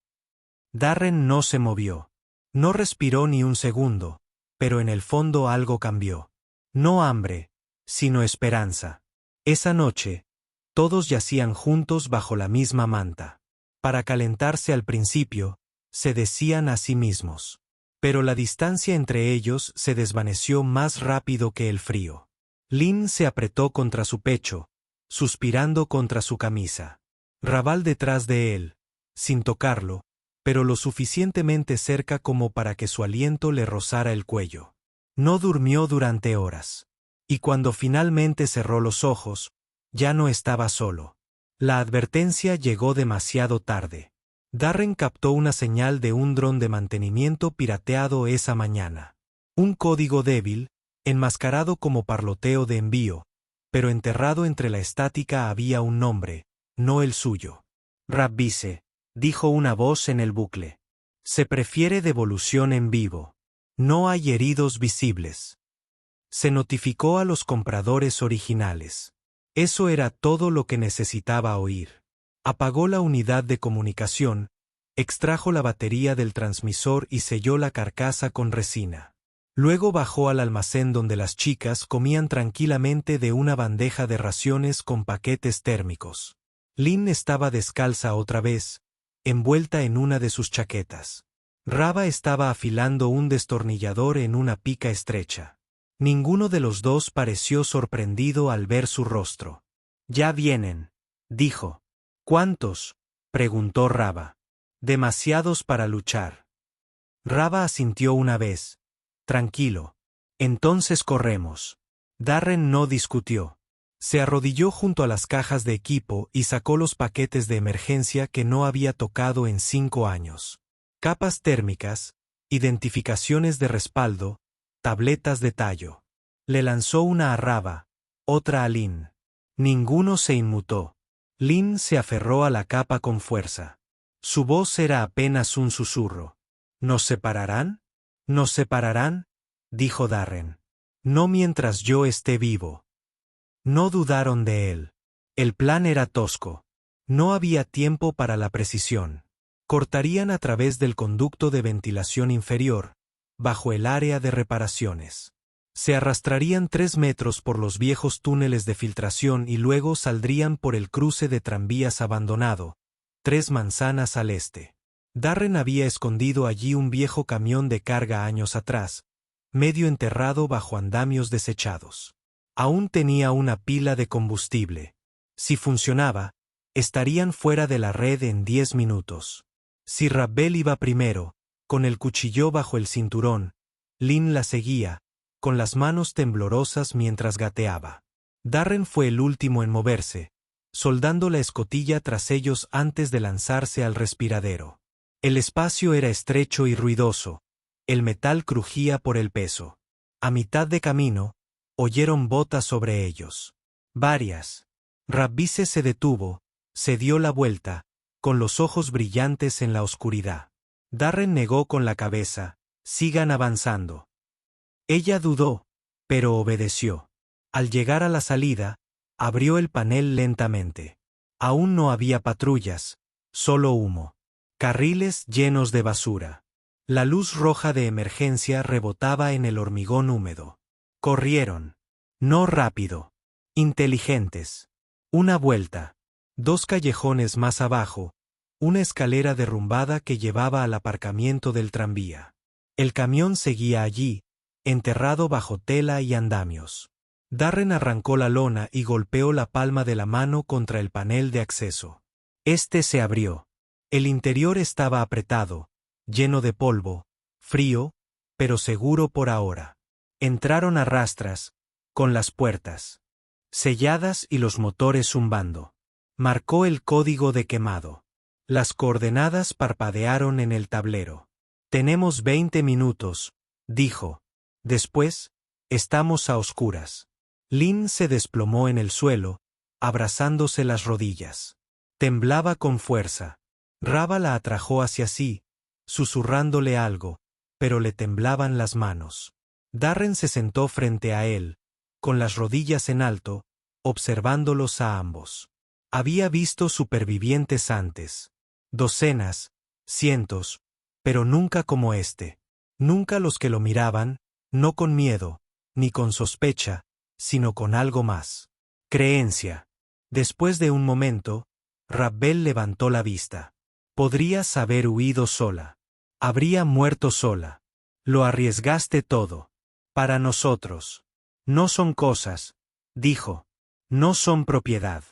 Darren no se movió. No respiró ni un segundo, pero en el fondo algo cambió. No hambre, sino esperanza. Esa noche, todos yacían juntos bajo la misma manta. Para calentarse al principio, se decían a sí mismos. Pero la distancia entre ellos se desvaneció más rápido que el frío. Lynn se apretó contra su pecho, suspirando contra su camisa. Raval detrás de él, sin tocarlo, pero lo suficientemente cerca como para que su aliento le rozara el cuello. No durmió durante horas. Y cuando finalmente cerró los ojos, ya no estaba solo. La advertencia llegó demasiado tarde. Darren captó una señal de un dron de mantenimiento pirateado esa mañana. Un código débil, enmascarado como parloteo de envío, pero enterrado entre la estática había un nombre, no el suyo. Rabbise, dijo una voz en el bucle. Se prefiere devolución en vivo. No hay heridos visibles. Se notificó a los compradores originales. Eso era todo lo que necesitaba oír. Apagó la unidad de comunicación, extrajo la batería del transmisor y selló la carcasa con resina. Luego bajó al almacén donde las chicas comían tranquilamente de una bandeja de raciones con paquetes térmicos. Lynn estaba descalza otra vez, envuelta en una de sus chaquetas. Rava estaba afilando un destornillador en una pica estrecha. Ninguno de los dos pareció sorprendido al ver su rostro. «Ya vienen», dijo. «¿Cuántos?», preguntó Rava. «Demasiados para luchar». Rava asintió una vez. «Tranquilo. Entonces corremos». Darren no discutió. Se arrodilló junto a las cajas de equipo y sacó los paquetes de emergencia que no había tocado en 5 años. Capas térmicas, identificaciones de respaldo, tabletas de tallo. Le lanzó una a Rava, otra a Lynn. Ninguno se inmutó. Lynn se aferró a la capa con fuerza. Su voz era apenas un susurro. «¿Nos separarán? ¿Nos separarán?», dijo Darren. «No mientras yo esté vivo». No dudaron de él. El plan era tosco. No había tiempo para la precisión. Cortarían a través del conducto de ventilación inferior, bajo el área de reparaciones. Se arrastrarían 3 metros por los viejos túneles de filtración y luego saldrían por el cruce de tranvías abandonado, 3 manzanas al este. Darren había escondido allí un viejo camión de carga años atrás, medio enterrado bajo andamios desechados. Aún tenía una pila de combustible. Si funcionaba, estarían fuera de la red en 10 minutos. Si Rabbel iba primero, con el cuchillo bajo el cinturón, Lynn la seguía, con las manos temblorosas mientras gateaba. Darren fue el último en moverse, soldando la escotilla tras ellos antes de lanzarse al respiradero. El espacio era estrecho y ruidoso, el metal crujía por el peso. A mitad de camino, oyeron botas sobre ellos. Varias. Rabbise se detuvo, se dio la vuelta, con los ojos brillantes en la oscuridad. Darren negó con la cabeza, «Sigan avanzando». Ella dudó, pero obedeció. Al llegar a la salida, abrió el panel lentamente. Aún no había patrullas, solo humo. Carriles llenos de basura. La luz roja de emergencia rebotaba en el hormigón húmedo. Corrieron. No rápido. Inteligentes. Una vuelta. 2 callejones más abajo, una escalera derrumbada que llevaba al aparcamiento del tranvía. El camión seguía allí, enterrado bajo tela y andamios. Darren arrancó la lona y golpeó la palma de la mano contra el panel de acceso. Este se abrió. El interior estaba apretado, lleno de polvo, frío, pero seguro por ahora. Entraron a rastras, con las puertas selladas y los motores zumbando. Marcó el código de quemado. Las coordenadas parpadearon en el tablero. «Tenemos 20 minutos», dijo. «Después, estamos a oscuras». Lynn se desplomó en el suelo, abrazándose las rodillas. Temblaba con fuerza. Rava la atrajo hacia sí, susurrándole algo, pero le temblaban las manos. Darren se sentó frente a él, con las rodillas en alto, observándolos a ambos. Había visto supervivientes antes. Docenas, cientos, pero nunca como este. Nunca los que lo miraban, no con miedo, ni con sospecha, sino con algo más. Creencia. Después de un momento, Rabbel levantó la vista. Podrías haber huido sola. Habría muerto sola. Lo arriesgaste todo. Para nosotros. No son cosas, dijo. No son propiedad.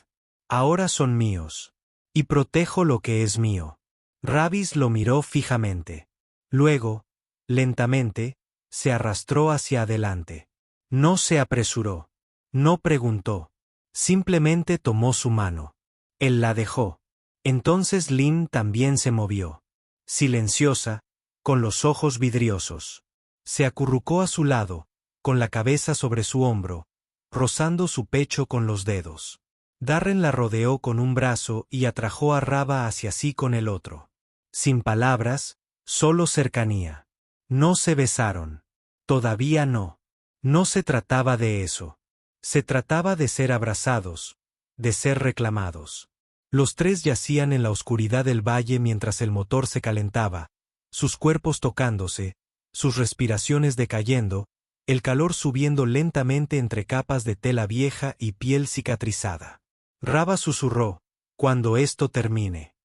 Ahora son míos. Y protejo lo que es mío. Ravis lo miró fijamente. Luego, lentamente, se arrastró hacia adelante. No se apresuró. No preguntó. Simplemente tomó su mano. Él la dejó. Entonces Lynn también se movió. Silenciosa, con los ojos vidriosos. Se acurrucó a su lado, con la cabeza sobre su hombro, rozando su pecho con los dedos. Darren la rodeó con un brazo y atrajo a Rava hacia sí con el otro. Sin palabras, solo cercanía. No se besaron. Todavía no. No se trataba de eso. Se trataba de ser abrazados, de ser reclamados. Los tres yacían en la oscuridad del valle mientras el motor se calentaba, sus cuerpos tocándose, sus respiraciones decayendo, el calor subiendo lentamente entre capas de tela vieja y piel cicatrizada. Rava susurró: «Cuando esto termine».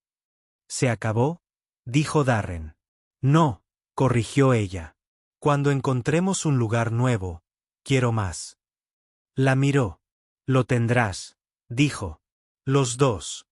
«¿Se acabó?», dijo Darren. «No», corrigió ella. «Cuando encontremos un lugar nuevo, quiero más». La miró. «Lo tendrás», dijo. Los dos.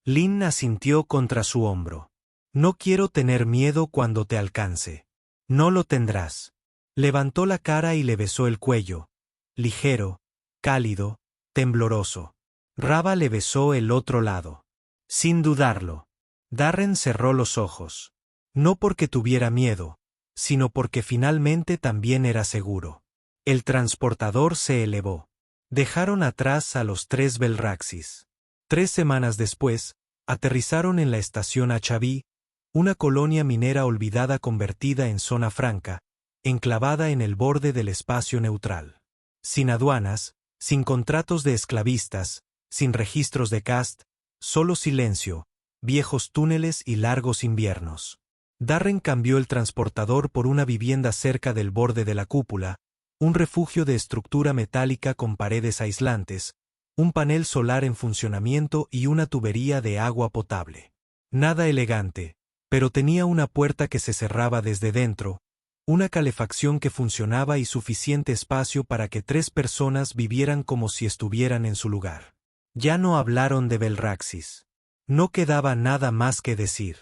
Lynn asintió contra su hombro. «No quiero tener miedo cuando te alcance». «No lo tendrás». Levantó la cara y le besó el cuello. Ligero, cálido, tembloroso. Rava le besó el otro lado. Sin dudarlo. Darren cerró los ojos. No porque tuviera miedo, sino porque finalmente también era seguro. El transportador se elevó. Dejaron atrás a los tres Belraxis. 3 semanas después, aterrizaron en la estación Achaví, una colonia minera olvidada convertida en zona franca, enclavada en el borde del espacio neutral. Sin aduanas, sin contratos de esclavistas, sin registros de caste, solo silencio, viejos túneles y largos inviernos. Darren cambió el transportador por una vivienda cerca del borde de la cúpula, un refugio de estructura metálica con paredes aislantes, un panel solar en funcionamiento y una tubería de agua potable. Nada elegante, pero tenía una puerta que se cerraba desde dentro, una calefacción que funcionaba y suficiente espacio para que 3 personas vivieran como si estuvieran en su lugar. Ya no hablaron de Belraxis. No quedaba nada más que decir.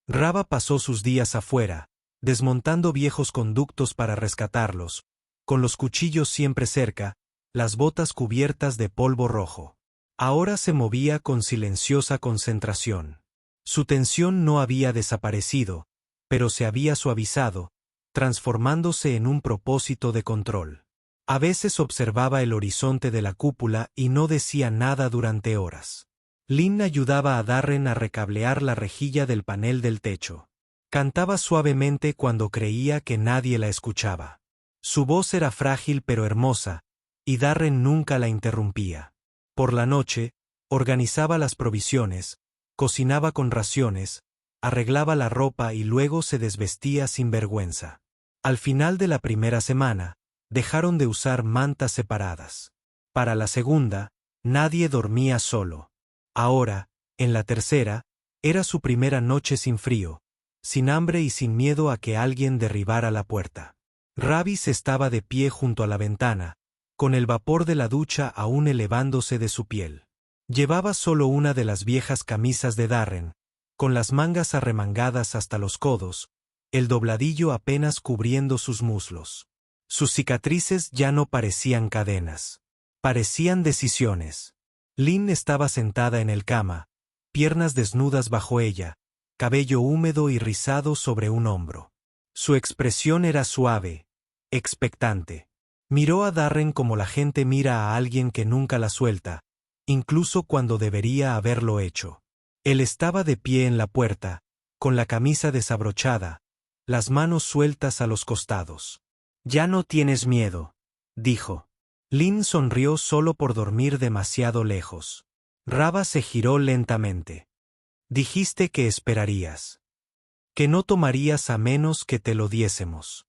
Rava pasó sus días afuera, desmontando viejos conductos para rescatarlos, con los cuchillos siempre cerca, las botas cubiertas de polvo rojo. Ahora se movía con silenciosa concentración. Su tensión no había desaparecido, pero se había suavizado, transformándose en un propósito de control. A veces observaba el horizonte de la cúpula y no decía nada durante horas. Lynn ayudaba a Darren a recablear la rejilla del panel del techo. Cantaba suavemente cuando creía que nadie la escuchaba. Su voz era frágil pero hermosa, y Darren nunca la interrumpía. Por la noche, organizaba las provisiones, cocinaba con raciones, arreglaba la ropa y luego se desvestía sin vergüenza. Al final de la primera semana, dejaron de usar mantas separadas. Para la segunda, nadie dormía solo. Ahora, en la tercera, era su primera noche sin frío, sin hambre y sin miedo a que alguien derribara la puerta. Ravis estaba de pie junto a la ventana, con el vapor de la ducha aún elevándose de su piel. Llevaba solo una de las viejas camisas de Darren, con las mangas arremangadas hasta los codos, el dobladillo apenas cubriendo sus muslos. Sus cicatrices ya no parecían cadenas. Parecían decisiones. Lynn estaba sentada en el cama, piernas desnudas bajo ella, cabello húmedo y rizado sobre un hombro. Su expresión era suave, expectante. Miró a Darren como la gente mira a alguien que nunca la suelta, incluso cuando debería haberlo hecho. Él estaba de pie en la puerta, con la camisa desabrochada, las manos sueltas a los costados. «Ya no tienes miedo», dijo. Lynn sonrió solo por dormir demasiado lejos. Rava se giró lentamente. «Dijiste que esperarías. Que no tomarías a menos que te lo diésemos».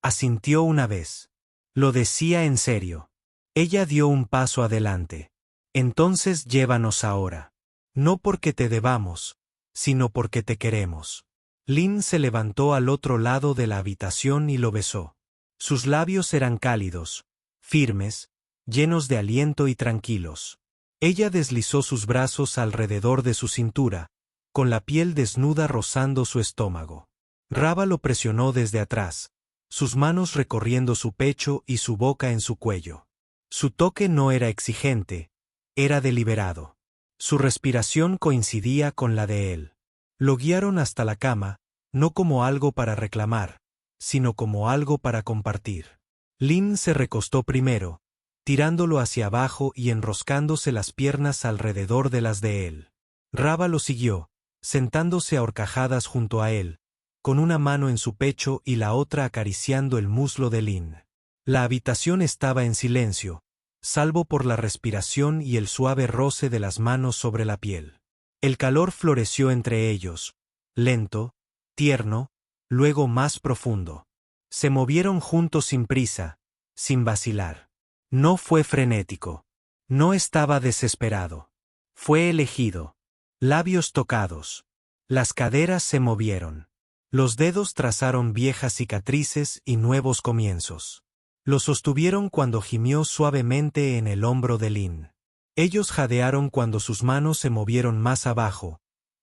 Asintió una vez. Lo decía en serio. Ella dio un paso adelante. «Entonces llévanos ahora. No porque te debamos, sino porque te queremos». Lynn se levantó al otro lado de la habitación y lo besó. Sus labios eran cálidos, firmes, llenos de aliento y tranquilos. Ella deslizó sus brazos alrededor de su cintura, con la piel desnuda rozando su estómago. Rava lo presionó desde atrás, sus manos recorriendo su pecho y su boca en su cuello. Su toque no era exigente, era deliberado. Su respiración coincidía con la de él. Lo guiaron hasta la cama, no como algo para reclamar, sino como algo para compartir. Lin se recostó primero, tirándolo hacia abajo y enroscándose las piernas alrededor de las de él. Rava lo siguió, sentándose a horcajadas junto a él, con una mano en su pecho y la otra acariciando el muslo de Lin. La habitación estaba en silencio, salvo por la respiración y el suave roce de las manos sobre la piel. El calor floreció entre ellos, lento, tierno, luego más profundo. Se movieron juntos sin prisa, sin vacilar. No fue frenético. No estaba desesperado. Fue elegido. Labios tocados. Las caderas se movieron. Los dedos trazaron viejas cicatrices y nuevos comienzos. Lo sostuvieron cuando gimió suavemente en el hombro de Lin. Ellos jadearon cuando sus manos se movieron más abajo,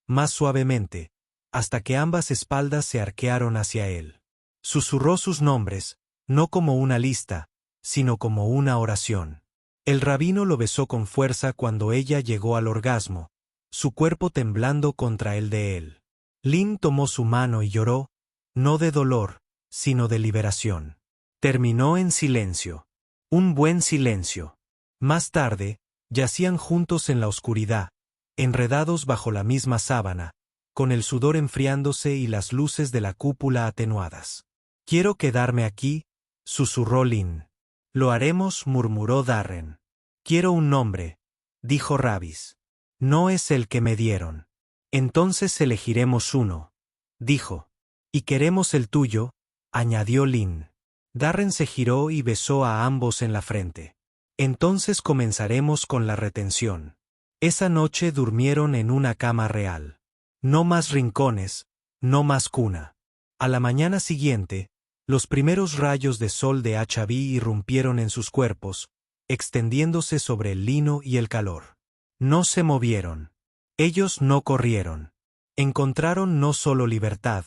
más suavemente, hasta que ambas espaldas se arquearon hacia él. Susurró sus nombres, no como una lista, sino como una oración. El rabino lo besó con fuerza cuando ella llegó al orgasmo, su cuerpo temblando contra el de él. Lin tomó su mano y lloró, no de dolor, sino de liberación. Terminó en silencio. Un buen silencio. Más tarde, yacían juntos en la oscuridad, enredados bajo la misma sábana, con el sudor enfriándose y las luces de la cúpula atenuadas. «Quiero quedarme aquí», susurró Lin. «Lo haremos», murmuró Darren. «Quiero un nombre», dijo Ravis. «No es el que me dieron». «Entonces elegiremos uno», dijo. «Y queremos el tuyo», añadió Lin. Darren se giró y besó a ambos en la frente. «Entonces comenzaremos con la retención». Esa noche durmieron en una cama real. No más rincones, no más cuna. A la mañana siguiente, los primeros rayos de sol de Achaví irrumpieron en sus cuerpos, extendiéndose sobre el lino y el calor. No se movieron. Ellos no corrieron. Encontraron no solo libertad,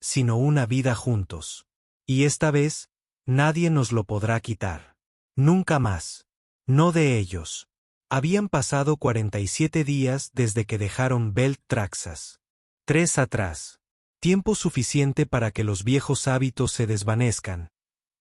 sino una vida juntos. Y esta vez, nadie nos lo podrá quitar. Nunca más. No de ellos. Habían pasado 47 días desde que dejaron Belt Traxas. 3 atrás. Tiempo suficiente para que los viejos hábitos se desvanezcan.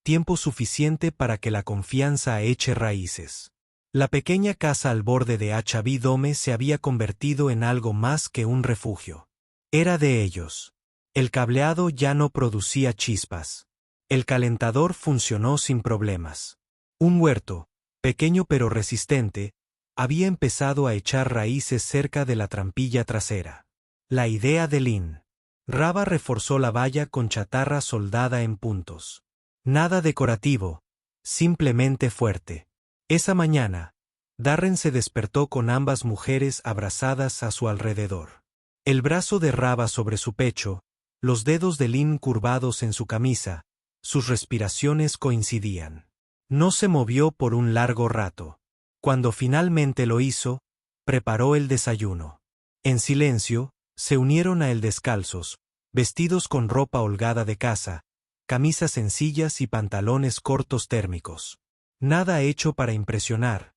Tiempo suficiente para que la confianza eche raíces. La pequeña casa al borde de Achaví Dome se había convertido en algo más que un refugio. Era de ellos. El cableado ya no producía chispas. El calentador funcionó sin problemas. Un huerto, pequeño pero resistente, había empezado a echar raíces cerca de la trampilla trasera. La idea de Lin. Rava reforzó la valla con chatarra soldada en puntos. Nada decorativo, simplemente fuerte. Esa mañana, Darren se despertó con ambas mujeres abrazadas a su alrededor. El brazo de Rava sobre su pecho, los dedos de Lin curvados en su camisa, sus respiraciones coincidían. No se movió por un largo rato. Cuando finalmente lo hizo, preparó el desayuno. En silencio, se unieron a él descalzos, vestidos con ropa holgada de casa, camisas sencillas y pantalones cortos térmicos. Nada hecho para impresionar,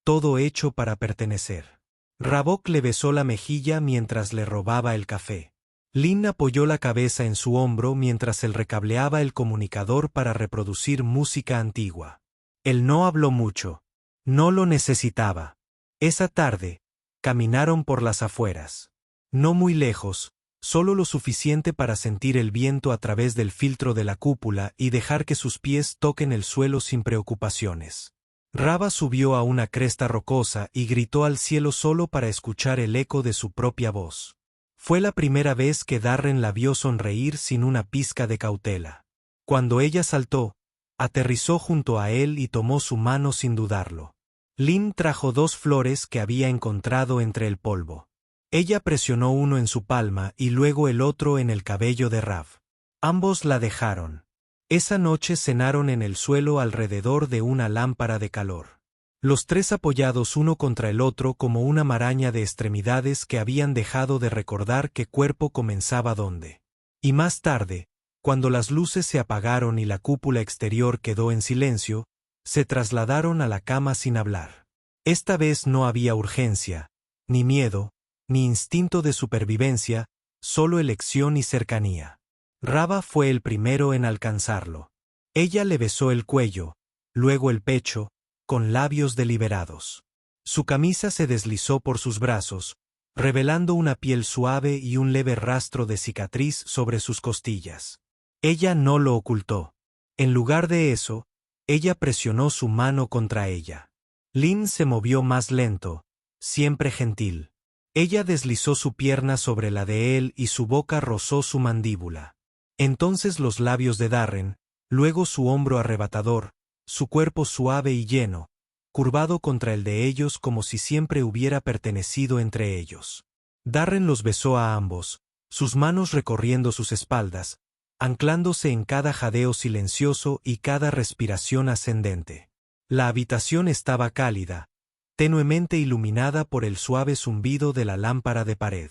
todo hecho para pertenecer. Rabok le besó la mejilla mientras le robaba el café. Lin apoyó la cabeza en su hombro mientras él recableaba el comunicador para reproducir música antigua. Él no habló mucho. No lo necesitaba. Esa tarde, caminaron por las afueras. No muy lejos, solo lo suficiente para sentir el viento a través del filtro de la cúpula y dejar que sus pies toquen el suelo sin preocupaciones. Rava subió a una cresta rocosa y gritó al cielo solo para escuchar el eco de su propia voz. Fue la primera vez que Darren la vio sonreír sin una pizca de cautela. Cuando ella saltó, aterrizó junto a él y tomó su mano sin dudarlo. Lin trajo 2 flores que había encontrado entre el polvo. Ella presionó uno en su palma y luego el otro en el cabello de Rav. Ambos la dejaron. Esa noche cenaron en el suelo alrededor de una lámpara de calor. Los 3 apoyados uno contra el otro como una maraña de extremidades que habían dejado de recordar qué cuerpo comenzaba dónde. Y más tarde, cuando las luces se apagaron y la cúpula exterior quedó en silencio, se trasladaron a la cama sin hablar. Esta vez no había urgencia, ni miedo, ni instinto de supervivencia, solo elección y cercanía. Rava fue el primero en alcanzarlo. Ella le besó el cuello, luego el pecho, con labios deliberados. Su camisa se deslizó por sus brazos, revelando una piel suave y un leve rastro de cicatriz sobre sus costillas. Ella no lo ocultó. En lugar de eso, ella presionó su mano contra ella. Lynn se movió más lento, siempre gentil. Ella deslizó su pierna sobre la de él y su boca rozó su mandíbula. Entonces los labios de Darren, luego su hombro arrebatador, su cuerpo suave y lleno, curvado contra el de ellos como si siempre hubiera pertenecido entre ellos. Darren los besó a ambos, sus manos recorriendo sus espaldas, anclándose en cada jadeo silencioso y cada respiración ascendente. La habitación estaba cálida, tenuemente iluminada por el suave zumbido de la lámpara de pared.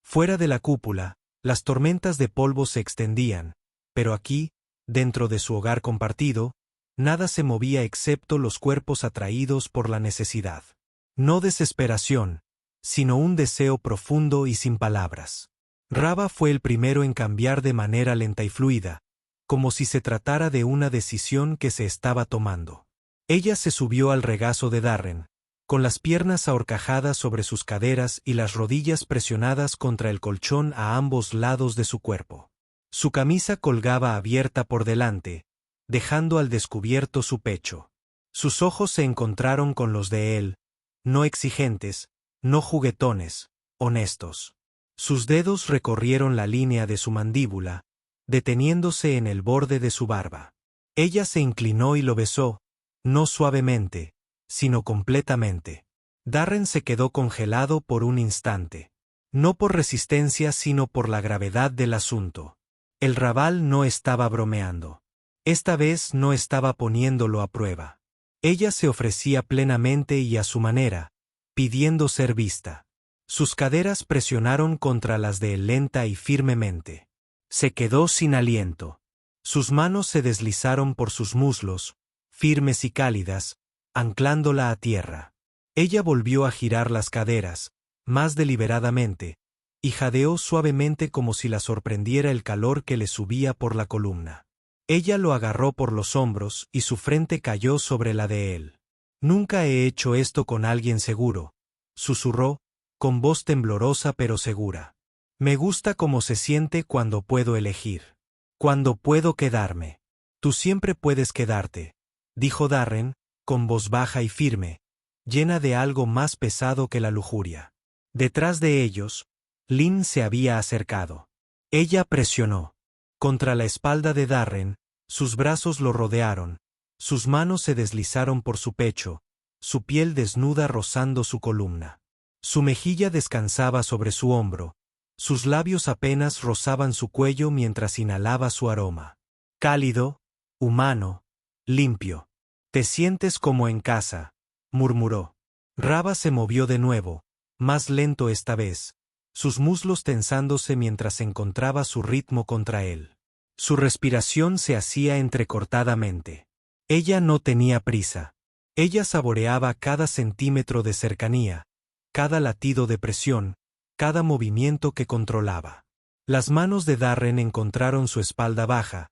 Fuera de la cúpula, las tormentas de polvo se extendían, pero aquí, dentro de su hogar compartido, nada se movía excepto los cuerpos atraídos por la necesidad. No desesperación, sino un deseo profundo y sin palabras. Rava fue el primero en cambiar de manera lenta y fluida, como si se tratara de una decisión que se estaba tomando. Ella se subió al regazo de Darren, con las piernas ahorcajadas sobre sus caderas y las rodillas presionadas contra el colchón a ambos lados de su cuerpo. Su camisa colgaba abierta por delante, dejando al descubierto su pecho. Sus ojos se encontraron con los de él, no exigentes, no juguetones, honestos. Sus dedos recorrieron la línea de su mandíbula, deteniéndose en el borde de su barba. Ella se inclinó y lo besó, no suavemente, sino completamente. Darren se quedó congelado por un instante. No por resistencia sino por la gravedad del asunto. El Raval no estaba bromeando. Esta vez no estaba poniéndolo a prueba. Ella se ofrecía plenamente y a su manera, pidiendo ser vista. Sus caderas presionaron contra las de él lenta y firmemente. Se quedó sin aliento. Sus manos se deslizaron por sus muslos, firmes y cálidas, anclándola a tierra. Ella volvió a girar las caderas, más deliberadamente, y jadeó suavemente como si la sorprendiera el calor que le subía por la columna. Ella lo agarró por los hombros y su frente cayó sobre la de él. «Nunca he hecho esto con alguien seguro», susurró, con voz temblorosa pero segura. «Me gusta cómo se siente cuando puedo elegir. Cuando puedo quedarme». «Tú siempre puedes quedarte», dijo Darren, con voz baja y firme, llena de algo más pesado que la lujuria. Detrás de ellos, Lynn se había acercado. Ella presionó. Contra la espalda de Darren, sus brazos lo rodearon, sus manos se deslizaron por su pecho, su piel desnuda rozando su columna. Su mejilla descansaba sobre su hombro, sus labios apenas rozaban su cuello mientras inhalaba su aroma. Cálido, humano, limpio. «Te sientes como en casa», murmuró. Rava se movió de nuevo, más lento esta vez, sus muslos tensándose mientras encontraba su ritmo contra él. Su respiración se hacía entrecortadamente. Ella no tenía prisa. Ella saboreaba cada centímetro de cercanía, cada latido de presión, cada movimiento que controlaba. Las manos de Darren encontraron su espalda baja,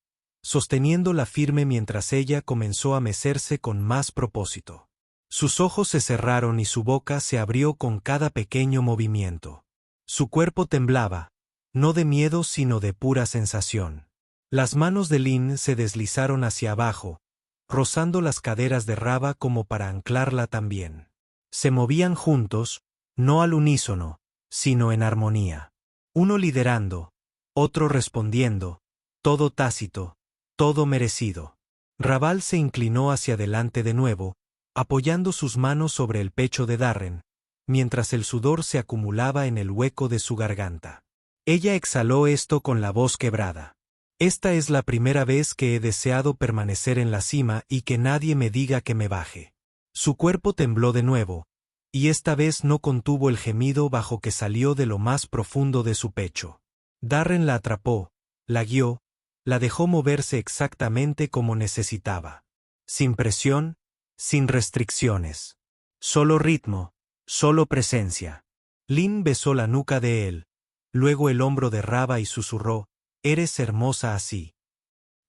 sosteniéndola firme mientras ella comenzó a mecerse con más propósito. Sus ojos se cerraron y su boca se abrió con cada pequeño movimiento. Su cuerpo temblaba, no de miedo sino de pura sensación. Las manos de Lynn se deslizaron hacia abajo, rozando las caderas de Rava como para anclarla también. Se movían juntos, no al unísono, sino en armonía. Uno liderando, otro respondiendo, todo tácito, todo merecido. Raval se inclinó hacia adelante de nuevo, apoyando sus manos sobre el pecho de Darren, mientras el sudor se acumulaba en el hueco de su garganta. Ella exhaló esto con la voz quebrada. «Esta es la primera vez que he deseado permanecer en la cima y que nadie me diga que me baje». Su cuerpo tembló de nuevo, y esta vez no contuvo el gemido bajo que salió de lo más profundo de su pecho. Darren la atrapó, la guió, la dejó moverse exactamente como necesitaba. Sin presión, sin restricciones. Solo ritmo, solo presencia. Lynn besó la nuca de él, luego el hombro de Rava y susurró, «Eres hermosa así».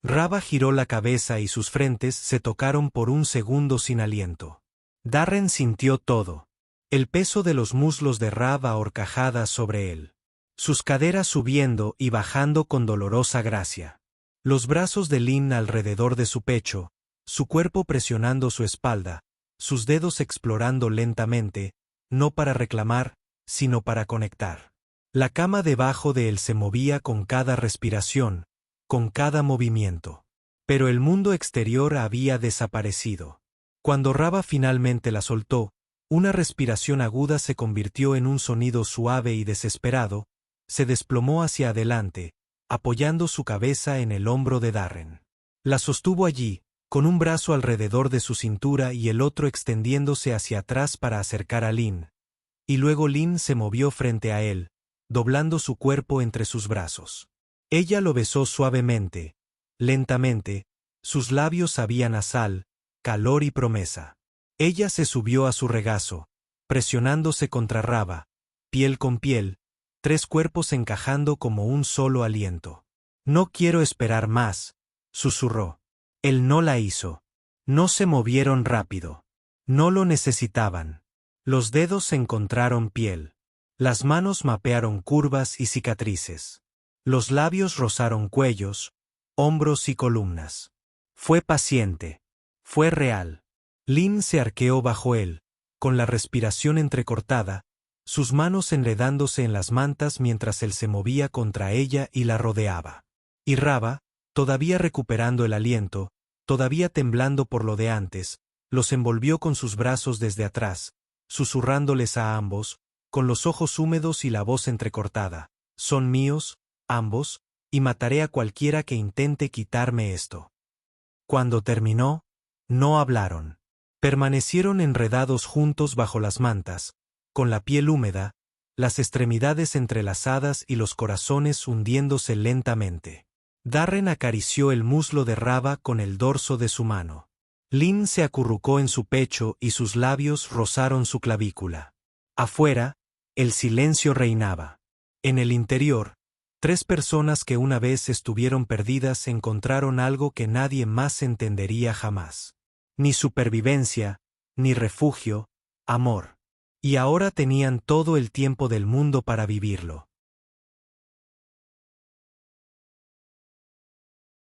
Rava giró la cabeza y sus frentes se tocaron por un segundo sin aliento. Darren sintió todo. El peso de los muslos de Rava a horcajadas sobre él. Sus caderas subiendo y bajando con dolorosa gracia. Los brazos de Lynn alrededor de su pecho, su cuerpo presionando su espalda, sus dedos explorando lentamente, no para reclamar, sino para conectar. La cama debajo de él se movía con cada respiración, con cada movimiento. Pero el mundo exterior había desaparecido. Cuando Rava finalmente la soltó, una respiración aguda se convirtió en un sonido suave y desesperado, se desplomó hacia adelante, apoyando su cabeza en el hombro de Darren. La sostuvo allí, con un brazo alrededor de su cintura y el otro extendiéndose hacia atrás para acercar a Lynn. Y luego Lynn se movió frente a él, doblando su cuerpo entre sus brazos. Ella lo besó suavemente, lentamente, sus labios sabían a sal, calor y promesa. Ella se subió a su regazo, presionándose contra Rava, piel con piel, tres cuerpos encajando como un solo aliento. No quiero esperar más, susurró. Él no la hizo. No se movieron rápido. No lo necesitaban. Los dedos encontraron piel. Las manos mapearon curvas y cicatrices. Los labios rozaron cuellos, hombros y columnas. Fue paciente. Fue real. Lynn se arqueó bajo él, con la respiración entrecortada, sus manos enredándose en las mantas mientras él se movía contra ella y la rodeaba. Y Rava, todavía recuperando el aliento, todavía temblando por lo de antes, los envolvió con sus brazos desde atrás, susurrándoles a ambos, con los ojos húmedos y la voz entrecortada: «Son míos, ambos, y mataré a cualquiera que intente quitarme esto». Cuando terminó, no hablaron. Permanecieron enredados juntos bajo las mantas, con la piel húmeda, las extremidades entrelazadas y los corazones hundiéndose lentamente. Darren acarició el muslo de Rava con el dorso de su mano. Lynn se acurrucó en su pecho y sus labios rozaron su clavícula. Afuera, el silencio reinaba. En el interior, tres personas que una vez estuvieron perdidas encontraron algo que nadie más entendería jamás. Ni supervivencia, ni refugio, amor. Y ahora tenían todo el tiempo del mundo para vivirlo.